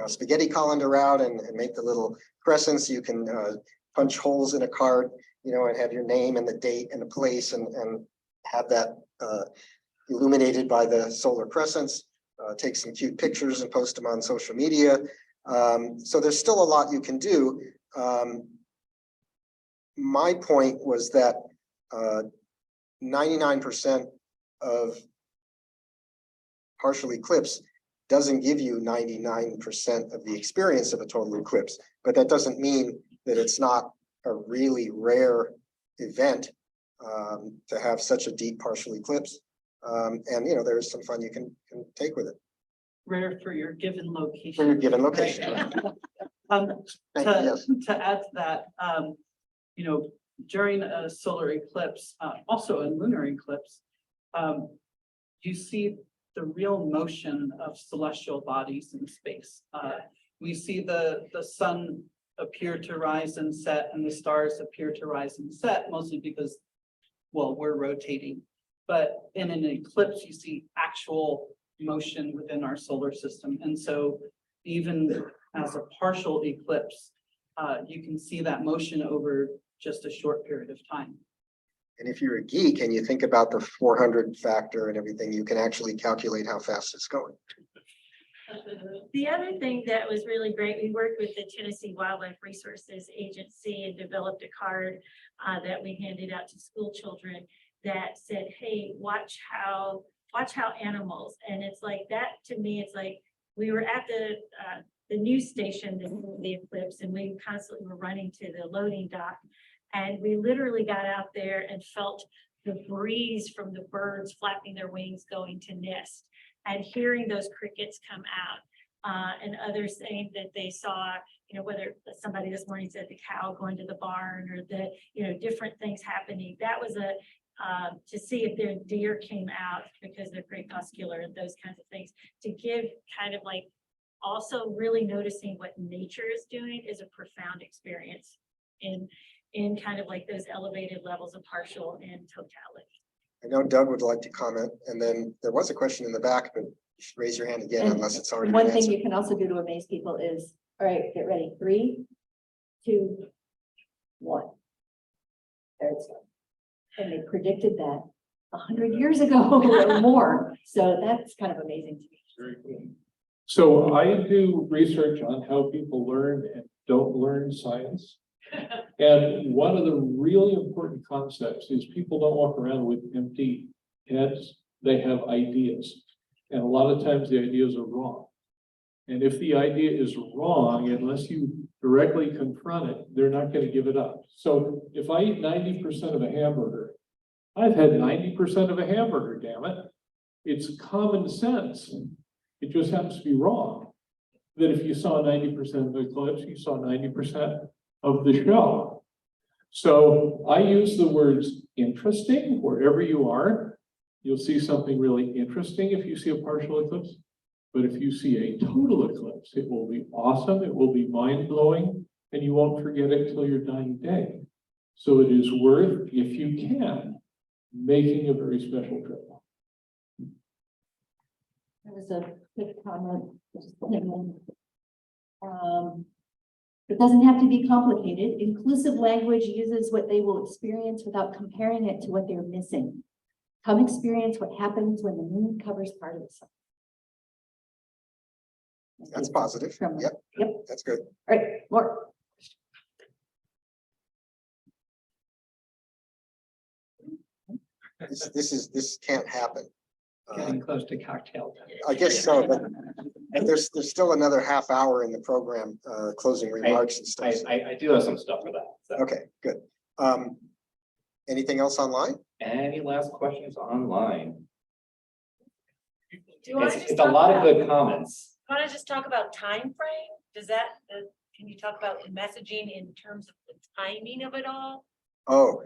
spaghetti colander out and make the little crescents. You can punch holes in a card, and have your name and the date and the place and have that illuminated by the solar crescents. Take some cute pictures and post them on social media. So there's still a lot you can do. My point was that 99% of partial eclipse doesn't give you 99% of the experience of a total eclipse, but that doesn't mean that it's not a really rare event to have such a deep partial eclipse. And there's some fun you can take with it. Rare for your given location. For your given location. Right. Thank you, yes. To add to that, during a solar eclipse, also a lunar eclipse, you see the real motion of celestial bodies in space. We see the sun appear to rise and set, and the stars appear to rise and set, mostly because, well, we're rotating. But in an eclipse, you see actual motion within our solar system. And so even as a partial eclipse, you can see that motion over just a short period of time. And if you're a geek and you think about the 400 factor and everything, you can actually calculate how fast it's going. The other thing that was really great, we worked with the Tennessee Wildlife Resources Agency and developed a card that we handed out to school children that said, hey, watch how animals, and it's like that to me, it's like we were at the news station, the eclipse, and we constantly were running to the loading dock, and we literally got out there and felt the breeze from the birds flapping their wings going to nest, and hearing those crickets come out, and others saying that they saw, whether somebody this morning said the cow going to the barn or the, different things happening. That was to see if their deer came out because they're crepuscular and those kinds of things, to give kind of like also really noticing what nature is doing is a profound experience in kind of like those elevated levels of partial and totality. I know Doug would like to comment, and then there was a question in the back, but you should raise your hand again And unless it's already One been thing answered. you can also do to amaze people is, all right, get ready, 3, 2, 1. There it's going. And they predicted that 100 years ago or more. So that's kind of amazing to me. Very cool. So I do research on how people learn and don't learn science. And one of the really important concepts is people don't walk around with empty heads. They have ideas. And a lot of times the ideas are wrong. And if the idea is wrong, unless you directly confront it, they're not going to give it up. So if I eat 90% of a hamburger, I've had 90% of a hamburger, damn it. It's common sense. It just happens to be wrong. That if you saw 90% of the eclipse, you saw 90% of the show. So I use the words interesting wherever you are. You'll see something really interesting if you see a partial eclipse. But if you see a total eclipse, it will be awesome, it will be mind-blowing, and you won't forget it till your dying day. So it is worth, if you can, making a very special trip. There was a quick comment. It doesn't have to be complicated. Inclusive language uses what they will experience without comparing it to what they're missing. Come experience what happens when the moon covers part of the sun. That's positive. From- Yep, Yep. that's good. All right, more. This can't happen. Getting close to cocktail. I guess so, but there's still another half hour in the program, closing remarks and stuff. I do have some stuff for that. So. Okay, good. Anything else online? Any last questions online? Do you want to It's just a talk lot of about, good comments. want to just talk about time frame? Does that, can you talk about messaging in terms of the timing of it all? Oh,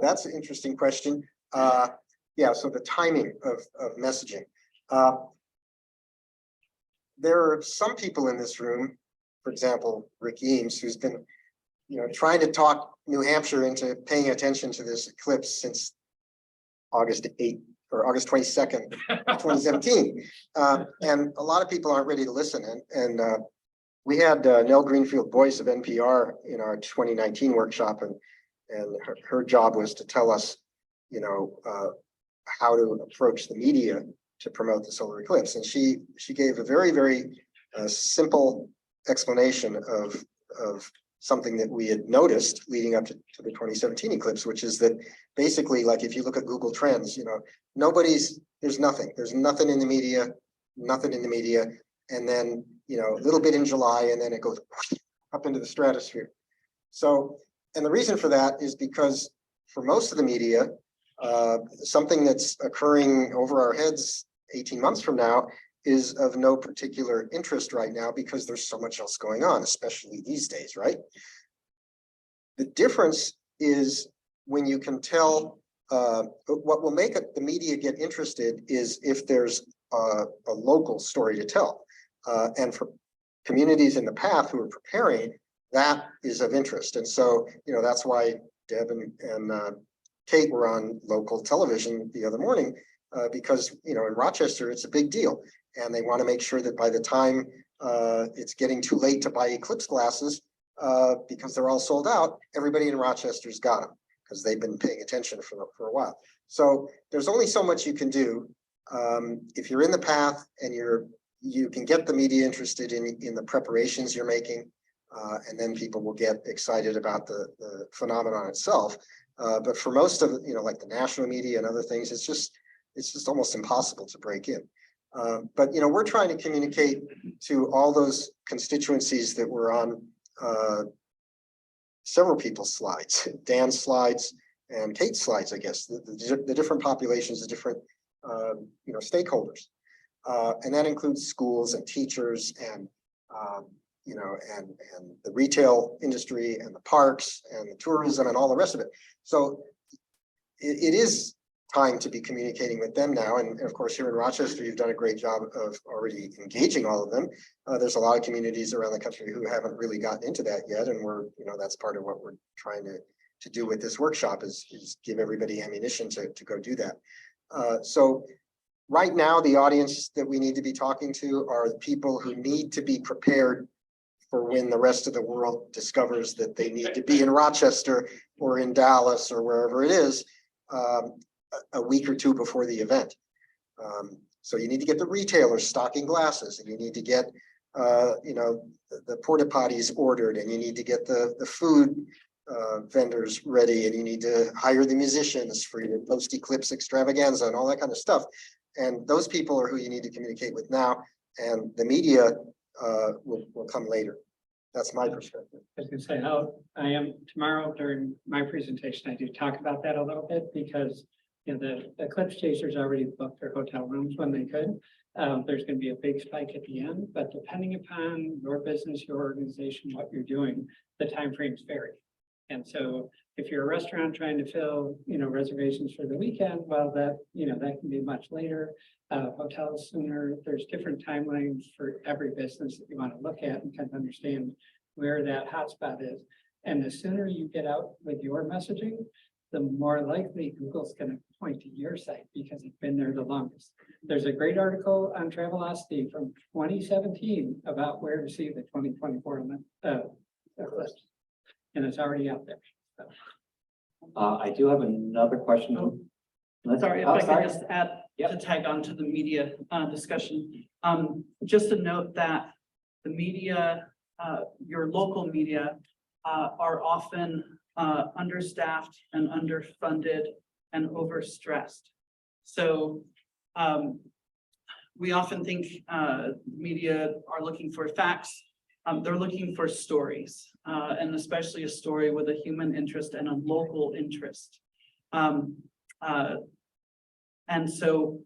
that's an interesting question. Yeah, so the timing of messaging. There are some people in this room, for example, Rick Eames, who's been, trying to talk New Hampshire into paying attention to this eclipse since August 8th or August 22nd, 2017. And a lot of people aren't ready to listen. And we had Nell Greenfield Boyce of NPR in our 2019 workshop, and her job was to tell us, how to approach the media to promote the solar eclipse. And she gave a very, very simple explanation of something that we had noticed leading up to the 2017 eclipse, which is that basically, like if you look at Google Trends, there's nothing in the media, and then, a little bit in July, and then it goes up into the stratosphere. So, and the reason for that is because for most of the media, something that's occurring over our heads 18 months from now is of no particular interest right now because there's so much else going on, especially these days, right? The difference is when you can tell, what will make the media get interested is if there's a local story to tell. And for communities in the path who are preparing, that is of interest. And so, that's why Deb and Kate were on local television the other morning, because, in Rochester, it's a big deal. And they want to make sure that by the time it's getting too late to buy eclipse glasses, because they're all sold out, everybody in Rochester's got them because they've been paying attention for a while. So there's only so much you can do. If you're in the path and you can get the media interested in the preparations you're making, and then people will get excited about the phenomenon itself. But for most of like the national media and other things, it's just almost impossible to break in. But we're trying to communicate to all those constituencies that were on several people's slides, Dan's slides and Kate's slides, I guess, the different populations, the different stakeholders, and that includes schools and teachers and and the retail industry and the parks and the tourism and all the rest of it. So it is time to be communicating with them now. And of course, here in Rochester, you've done a great job of already engaging all of them. There's a lot of communities around the country who haven't really gotten into that yet. And we're, that's part of what we're trying to do with this workshop is give everybody ammunition to go do that. So right now, the audience that we need to be talking to are the people who need to be prepared for when the rest of the world discovers that they need to be in Rochester or in Dallas or wherever it is, a week or two before the event. So you need to get the retailers stocking glasses, and you need to get, the porta potties ordered, and you need to get the food vendors ready, and you need to hire the musicians for your post-eclipse extravaganza and all that kind of stuff. And those people are who you need to communicate with now, and the media will come later. That's my perspective. I was gonna say, I am tomorrow during my presentation, I do talk about that a little bit because the eclipse chasers already booked their hotel rooms when they could. There's gonna be a big spike at the end, but depending upon your business, your organization, what you're doing, the timeframes vary. And so if you're a restaurant trying to fill, reservations for the weekend, well, that can be much later. Hotels sooner. There's different timelines for every business that you want to look at and kind of understand where that hotspot is. And the sooner you get out with your messaging, the more likely Google's going to point to your site because it's been there the longest. There's a great article on Travelocity from 2017 about where to see the 2024 eclipse. And it's already out there. So. I do have another question. Sorry, if Oh, I sorry. could just add Yep. to tag on to the media discussion. Just to note that the media, your local media are often understaffed and underfunded and overstressed. So we often think media are looking for facts. They're looking for stories, and especially a story with a human interest and a local interest. And so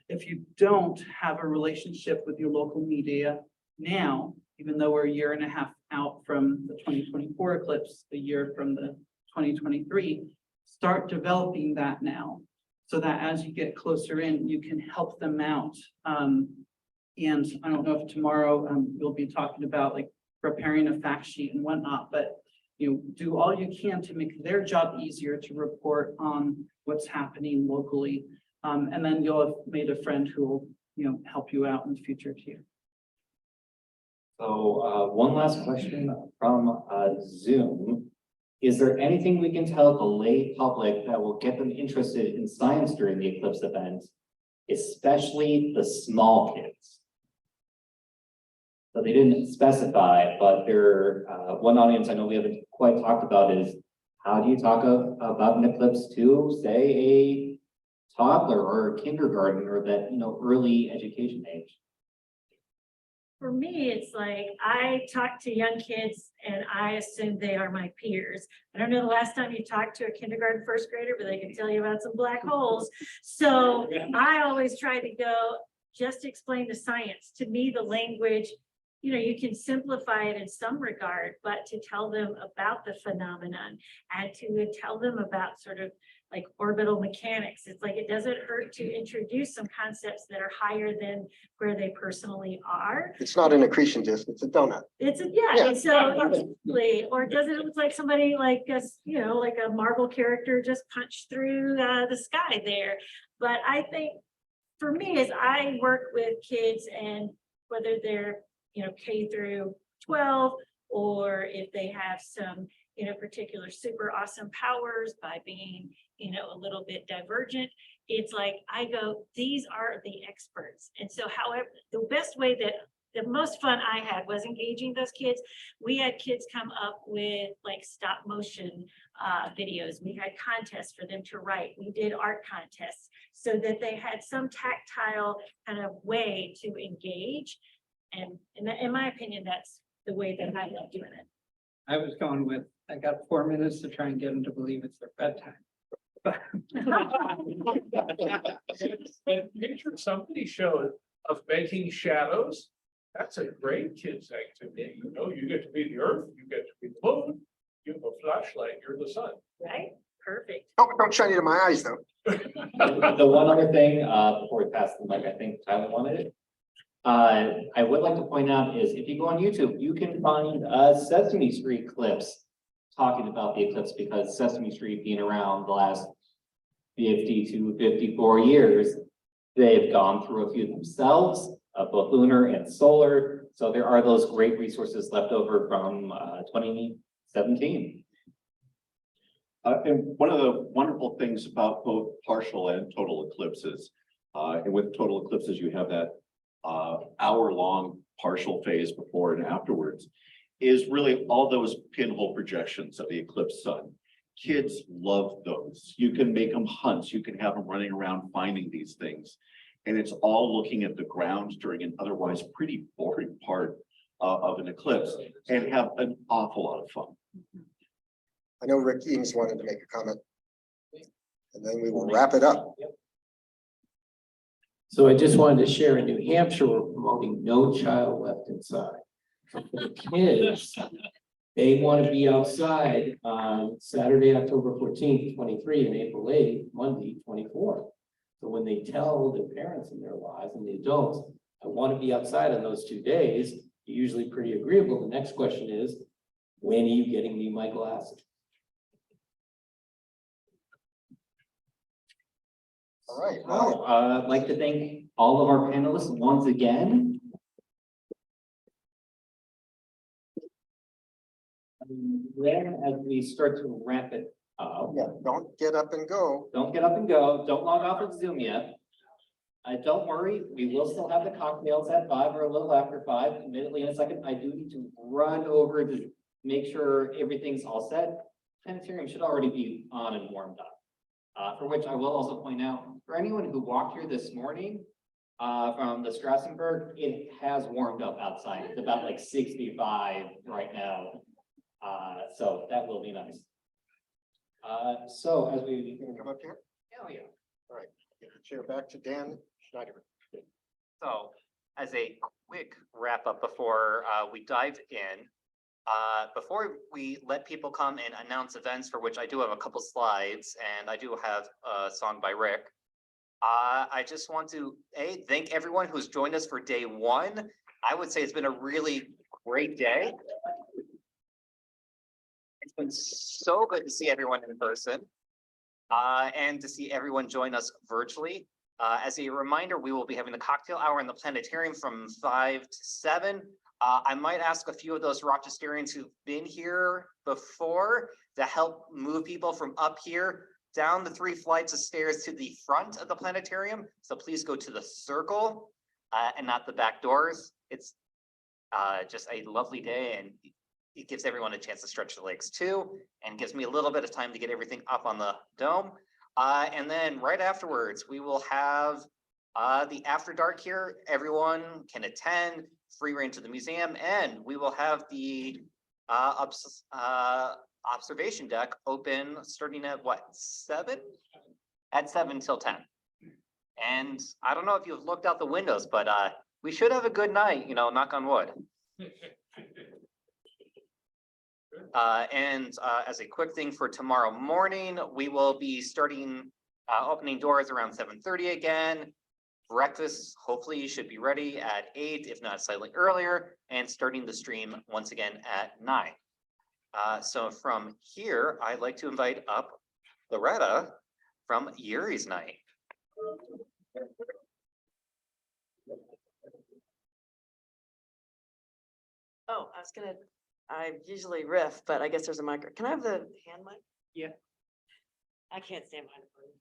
if you don't have a relationship with your local media now, even though we're a year and a half out from the 2024 eclipse, a year from the 2023, start developing that now so that as you get closer in, you can help them out. And I don't know if tomorrow we'll be talking about like preparing a fact sheet and whatnot, but you do all you can to make their job easier to report on what's happening locally. And then you'll have made a friend who will, help you out in the future too. So one last question from Zoom. Is there anything we can tell the lay public that will get them interested in science during the eclipse event, especially the small kids? So they didn't specify, but there, one audience I know we haven't quite talked about is how do you talk about an eclipse to, say, a toddler or kindergarten or that, early education age? For me, it's like, I talk to young kids and I assume they are my peers. I don't know the last time you talked to a kindergarten first grader, but they can tell you about some black holes. So I always try to go, just explain the science. To me, the language, you can simplify it in some regard, but to tell them about the phenomenon and to tell them about sort of like orbital mechanics, it's like, it doesn't hurt to introduce some concepts that are higher than where they personally are. It's not an accretion disk, it's a donut. It's a, Yeah. and so exactly, or does it look like somebody like us, like a Marvel character just punched through the sky there? But I think for me, as I work with kids and whether they're, K through 12, or if they have some, particular super awesome powers by being, a little bit divergent, it's like, I go, these are the experts. And so however, the best way that the most fun I had was engaging those kids. We had kids come up with like stop motion videos. We had contests for them to write. We did art contests so that they had some tactile kind of way to engage. And in my opinion, that's the way that I love doing it. I was going with, I got 4 minutes to try and get them to believe it's their bedtime. Picture somebody showed of making shadows. That's a great kid's activity. You get to be the earth, you get to be the moon, you have a flashlight, you're the sun. Right? Perfect. Oh, don't shine it in my eyes though. The one other thing, before we pass the mic, I think Tyler wanted it. I would like to point out is if you go on YouTube, you can find Sesame Street clips talking about the eclipse, because Sesame Street being around the last 50 to 54 years, they've gone through a few themselves, both lunar and solar. So there are those great resources left over from 2017. And one of the wonderful things about both partial and total eclipses, and with total eclipses, you have that hour-long partial phase before and afterwards, is really all those pinhole projections of the eclipsed sun. Kids love those. You can make them hunts. You can have them running around finding these things. And it's all looking at the ground during an otherwise pretty boring part of an eclipse, and have an awful lot of fun. I know Rick Eames wanted to make a comment. And then we will wrap it up. So I just wanted to share in New Hampshire, we're promoting No Child Left Inside. For the kids, they want to be outside on Saturday, October 14th, 23, and April 8th, Monday, 24. So when they tell their parents and their lives and the adults, I want to be outside on those 2 days, they're usually pretty agreeable. The next question is, when are you getting me my glasses? All right, Well, well, I'd like to thank all of our panelists once again. Then as we start to wrap it up, yeah, don't get up and go. don't get up and go, don't log off of Zoom yet. Don't worry, we will still have the cocktails at 5 or a little after 5. Admittedly, in a second, I do need to run over to make sure everything's all set. Planetarium should already be on and warmed up. For which I will also point out, for anyone who walked here this morning, from the Strassenberg, it has warmed up outside. It's about like 65 right now. So that will be nice. So as we You gonna come up here? hell yeah. All right, give the chair back to Dan Schneiderman. So as a quick wrap up before we dive in, before we let people come and announce events, for which I do have a couple slides and I do have a song by Rick. I just want to thank everyone who's joined us for day 1. I would say it's been a really great day. It's been so good to see everyone in person and to see everyone join us virtually. As a reminder, we will be having the cocktail hour in the planetarium from 5 to 7. I might ask a few of those Rochesterians who've been here before to help move people from up here down the 3 flights of stairs to the front of the planetarium. So please go to the circle and not the back doors. It's just a lovely day, and it gives everyone a chance to stretch their legs too, and gives me a little bit of time to get everything up on the dome. And then right afterwards, we will have the after dark here. Everyone can attend, free reign to the museum, and we will have the observation deck open starting at what, 7? At 7 till 10. And I don't know if you've looked out the windows, but we should have a good night, you know, knock on wood. And as a quick thing for tomorrow morning, we will be starting opening doors around 7:30 again. Breakfast hopefully should be ready at 8, if not slightly earlier, and starting the stream once again at 9. So from here, I'd like to invite up Loretta from Yuri's Night. Oh, I usually riff, but I guess there's a micro. Can I have the hand mic? Yeah. I can't stand microphones.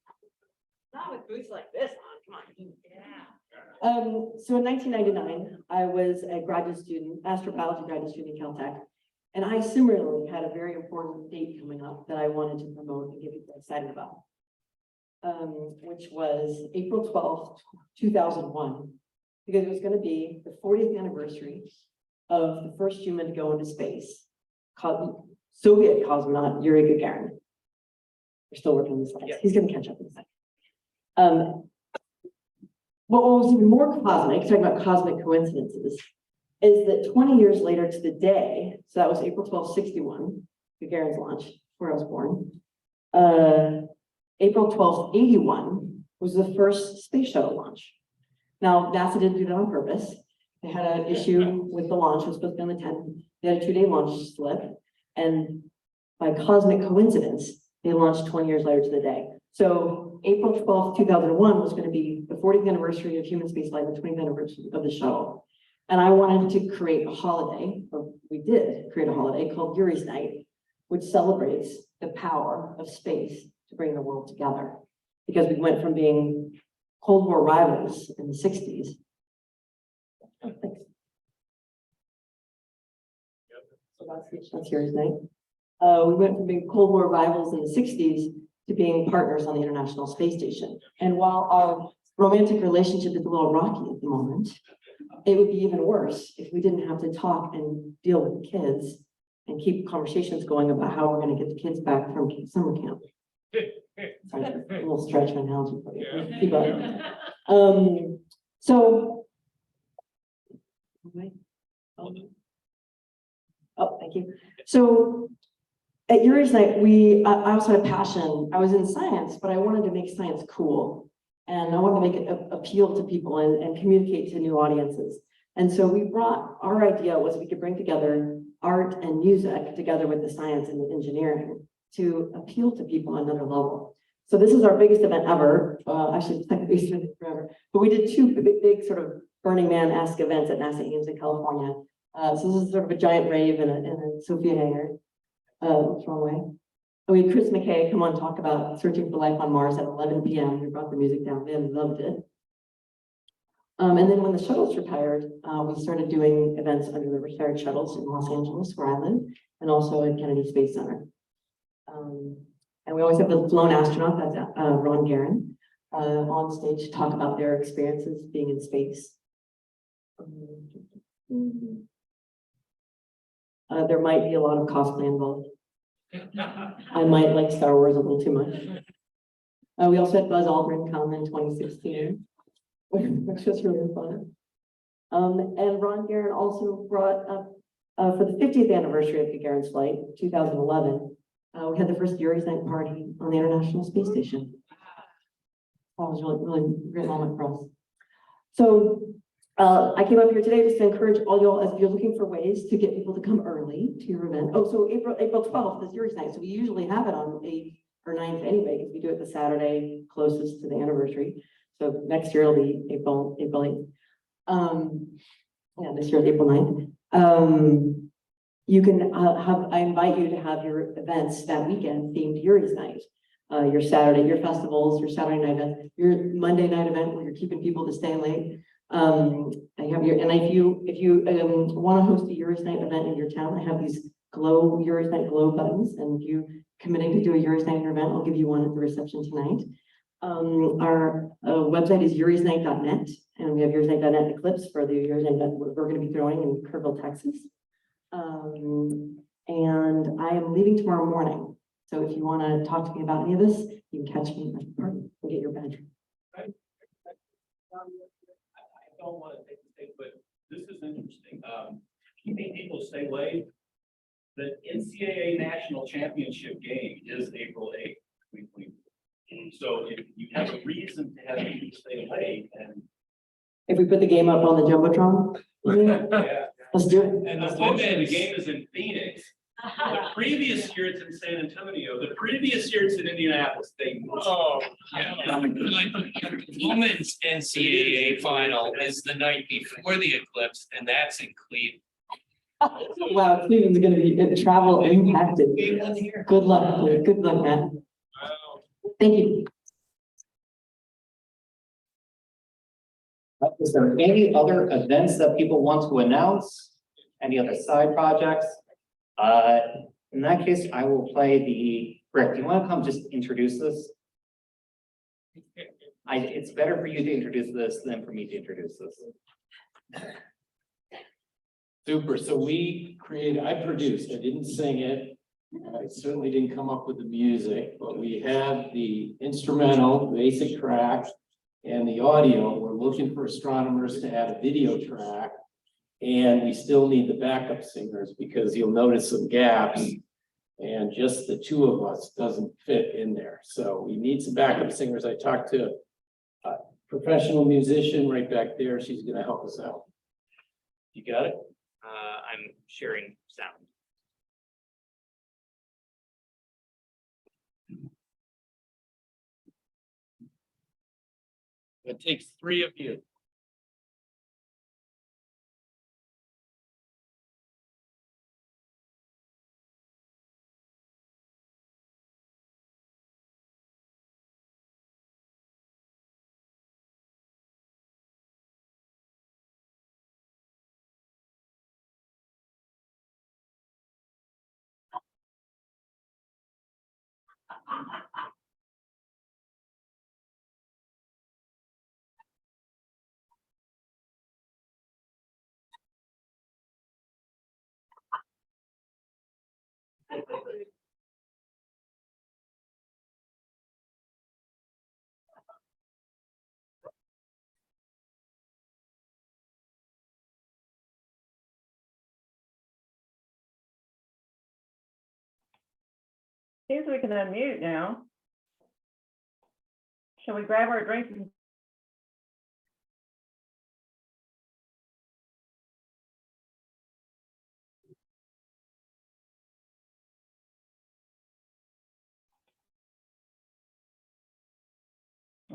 Not with boots like this on, come on. Yeah. So in 1999, I was a graduate student, astrobiology graduate student at Caltech. And I similarly had a very important date coming up that I wanted to promote and get people excited about. Which was April 12th, 2001, because it was going to be the 40th anniversary of the first human to go into space, Soviet cosmonaut Yuri Gagarin. We're still working on this slide. Yeah. He's going to catch up in a second. What was even more cosmic, talking about cosmic coincidences, is that 20 years later to the day, so that was April 12th, 61, Gagarin's launch, where I was born. April 12th, 81 was the first space shuttle launch. Now, NASA didn't do that on purpose. They had an issue with the launch. It was supposed to be on the 10th. They had a 2-day launch slip. And by cosmic coincidence, they launched 20 years later to the day. So April 12th, 2001 was going to be the 40th anniversary of human spaceflight, the 20th anniversary of the shuttle. And I wanted to create a holiday, or we did create a holiday called Yuri's Night, which celebrates the power of space to bring the world together. Because we went from being Cold War rivals in the 60s. So that's Yuri's Night. We went from being Cold War rivals in the 60s to being partners on the International Space Station. And while our romantic relationship is a little rocky at the moment, it would be even worse if we didn't have to talk and deal with the kids and keep conversations going about how we're going to get the kids back from summer camp. Sorry, a little stretch my analogy for you. Yeah. Keep up. So, oh, thank you. So at Yuri's Night, I also had a passion. I was in science, but I wanted to make science cool. And I wanted to make it appeal to people and communicate to new audiences. And so our idea was we could bring together art and music together with the science and the engineering to appeal to people on another level. So this is our biggest event ever, actually, it's the biggest event forever, but we did two big sort of Burning Man-esque events at NASA Ames in California. So this is sort of a giant rave in a Sophia hangar, what's wrong way. And we had Chris McKay come on talk about searching for life on Mars at 11 p.m. We brought the music down and loved it. And then when the shuttles retired, we started doing events under the retired shuttles in Los Angeles, where I live, and also at Kennedy Space Center. And we always have the flown astronaut, that's Ron Guerin, on stage to talk about their experiences being in space. There might be a lot of cosplay involved. I might like Star Wars a little too much. We also had Buzz Aldrin come in 2016, which was really fun. And Ron Guerin also brought up, for the 50th anniversary of Gagarin's flight, 2011, we had the first Yuri's Night party on the International Space Station. That was really great moment for us. So I came up here today just to encourage all y'all, as you're looking for ways to get people to come early to your event. Oh, so April 12th is Yuri's Night. So we usually have it on 8th or 9th anyway, because we do it the Saturday closest to the anniversary. So next year it'll be April 8th. Yeah, this year is April 9th. You can I invite you to have your events that weekend themed Yuri's Night. Your Saturday, your festivals, your Saturday night event, your Monday night event where you're keeping people to stay late. I have your, and if you want to host a Yuri's Night event in your town, I have these Yuri's Night glow buttons, and if you committing to do a Yuri's Night event, I'll give you one at the reception tonight. Our website is yurisnight.net, and we have yurisnight.net Eclipse for the Yuri's Night that we're going to be throwing in Kerrville, Texas. And I am leaving tomorrow morning. So if you want to talk to me about any of this, you can catch me at the party and get your badge. I don't want to take the thing, but this is interesting. Keeping people to stay late. The NCAA National Championship game is April 8th, 2020. So if you have a reason to have people stay late, and If we put the game up on the Jumbotron, yeah. let's do it. And unfortunately, the game is in Phoenix. The previous year it's in San Antonio. The previous year it's in Indianapolis. They moved. Oh, yeah. Women's NCAA final is the night before the eclipse, and that's in Cleveland. Wow, Cleveland's going to be travel impacted. Good luck, Cleve. Good luck, Matt. Wow. Thank you. Is there any other events that people want to announce? Any other side projects? In that case, I will play the Rick. Do you want to come just introduce this? It's better for you to introduce this than for me to introduce this. Super. So I produced, I didn't sing it. I certainly didn't come up with the music, but we have the instrumental, basic track, and the audio. We're looking for astronomers to add a video track. And we still need the backup singers because you'll notice some gaps. And just the two of us doesn't fit in there. So we need some backup singers. I talked to a professional musician right back there. She's going to help us out. You got it? I'm sharing sound. It takes three of you. Seems we can unmute now. Shall we grab our drinks and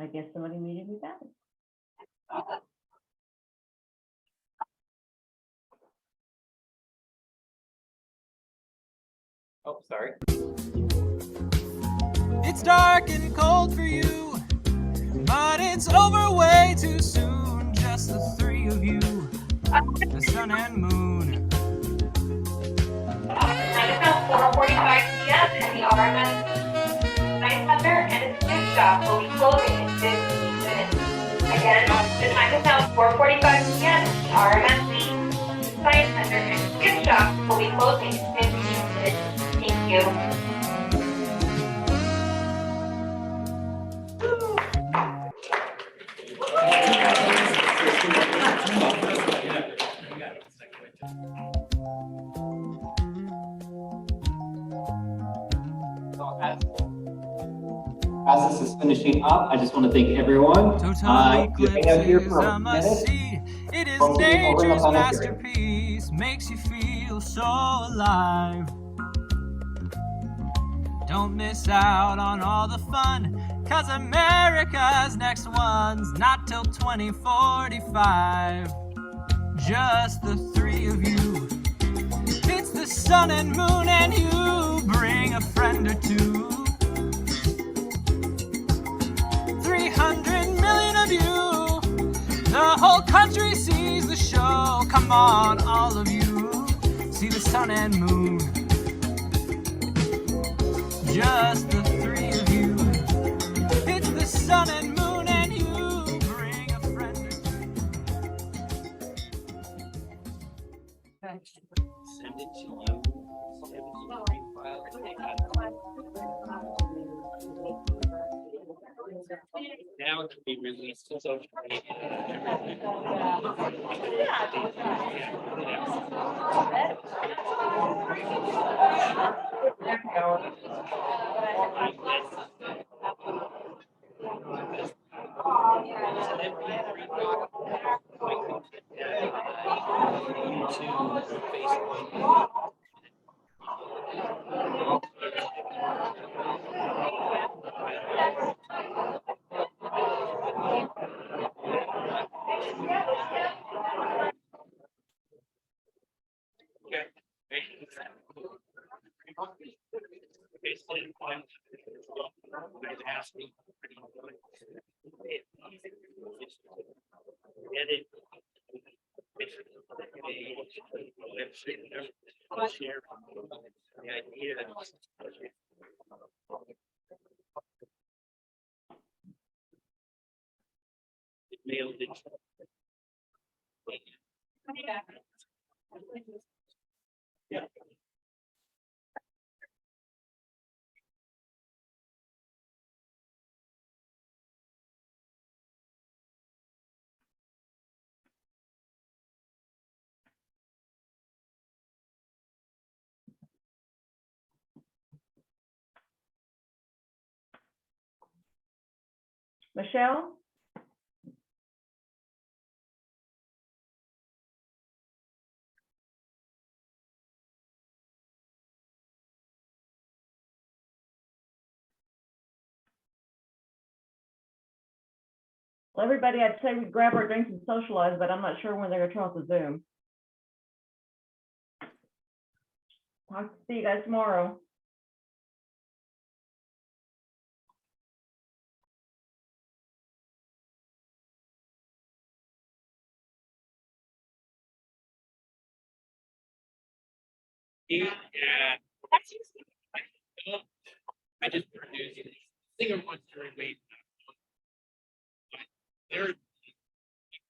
I guess somebody immediately got it. Oh, sorry. It's dark and cold for you, but it's over way too soon. Just the three of you, the sun and moon. It's now 4:45 p.m. and the RMS Science Center and its gift shop will be closing in 15 minutes. Again, the time is now 4:45 p.m. and the RMSC Science Center and its gift shop will be closing in 15 minutes. Thank you. As this is finishing up, I just want to thank everyone. Total You hang out here for a eclipse is a minute. must-see. It is We'll see you over in the nature's planetarium. masterpiece, makes you feel so alive. Don't miss out on all the fun, cause America's next one's not till 2045. Just the three of you. It's the sun and moon and you bring a friend or two. 300 million of you. The whole country sees the show. Come on, all of you. See the sun and moon. Just the three of you. It's the sun and moon and you bring a friend or two. Send it to you. 73 file. Now it can be released to social media. YouTube, Facebook. Basically, I'm asking. Get it. Share the idea. It mailed it. Yeah. Michelle? Well, everybody, I'd say we grab our drinks and socialize, but I'm not sure when they're gonna turn off the Zoom. See you guys tomorrow. Yeah. I just produced it. Singer wants to remain. They're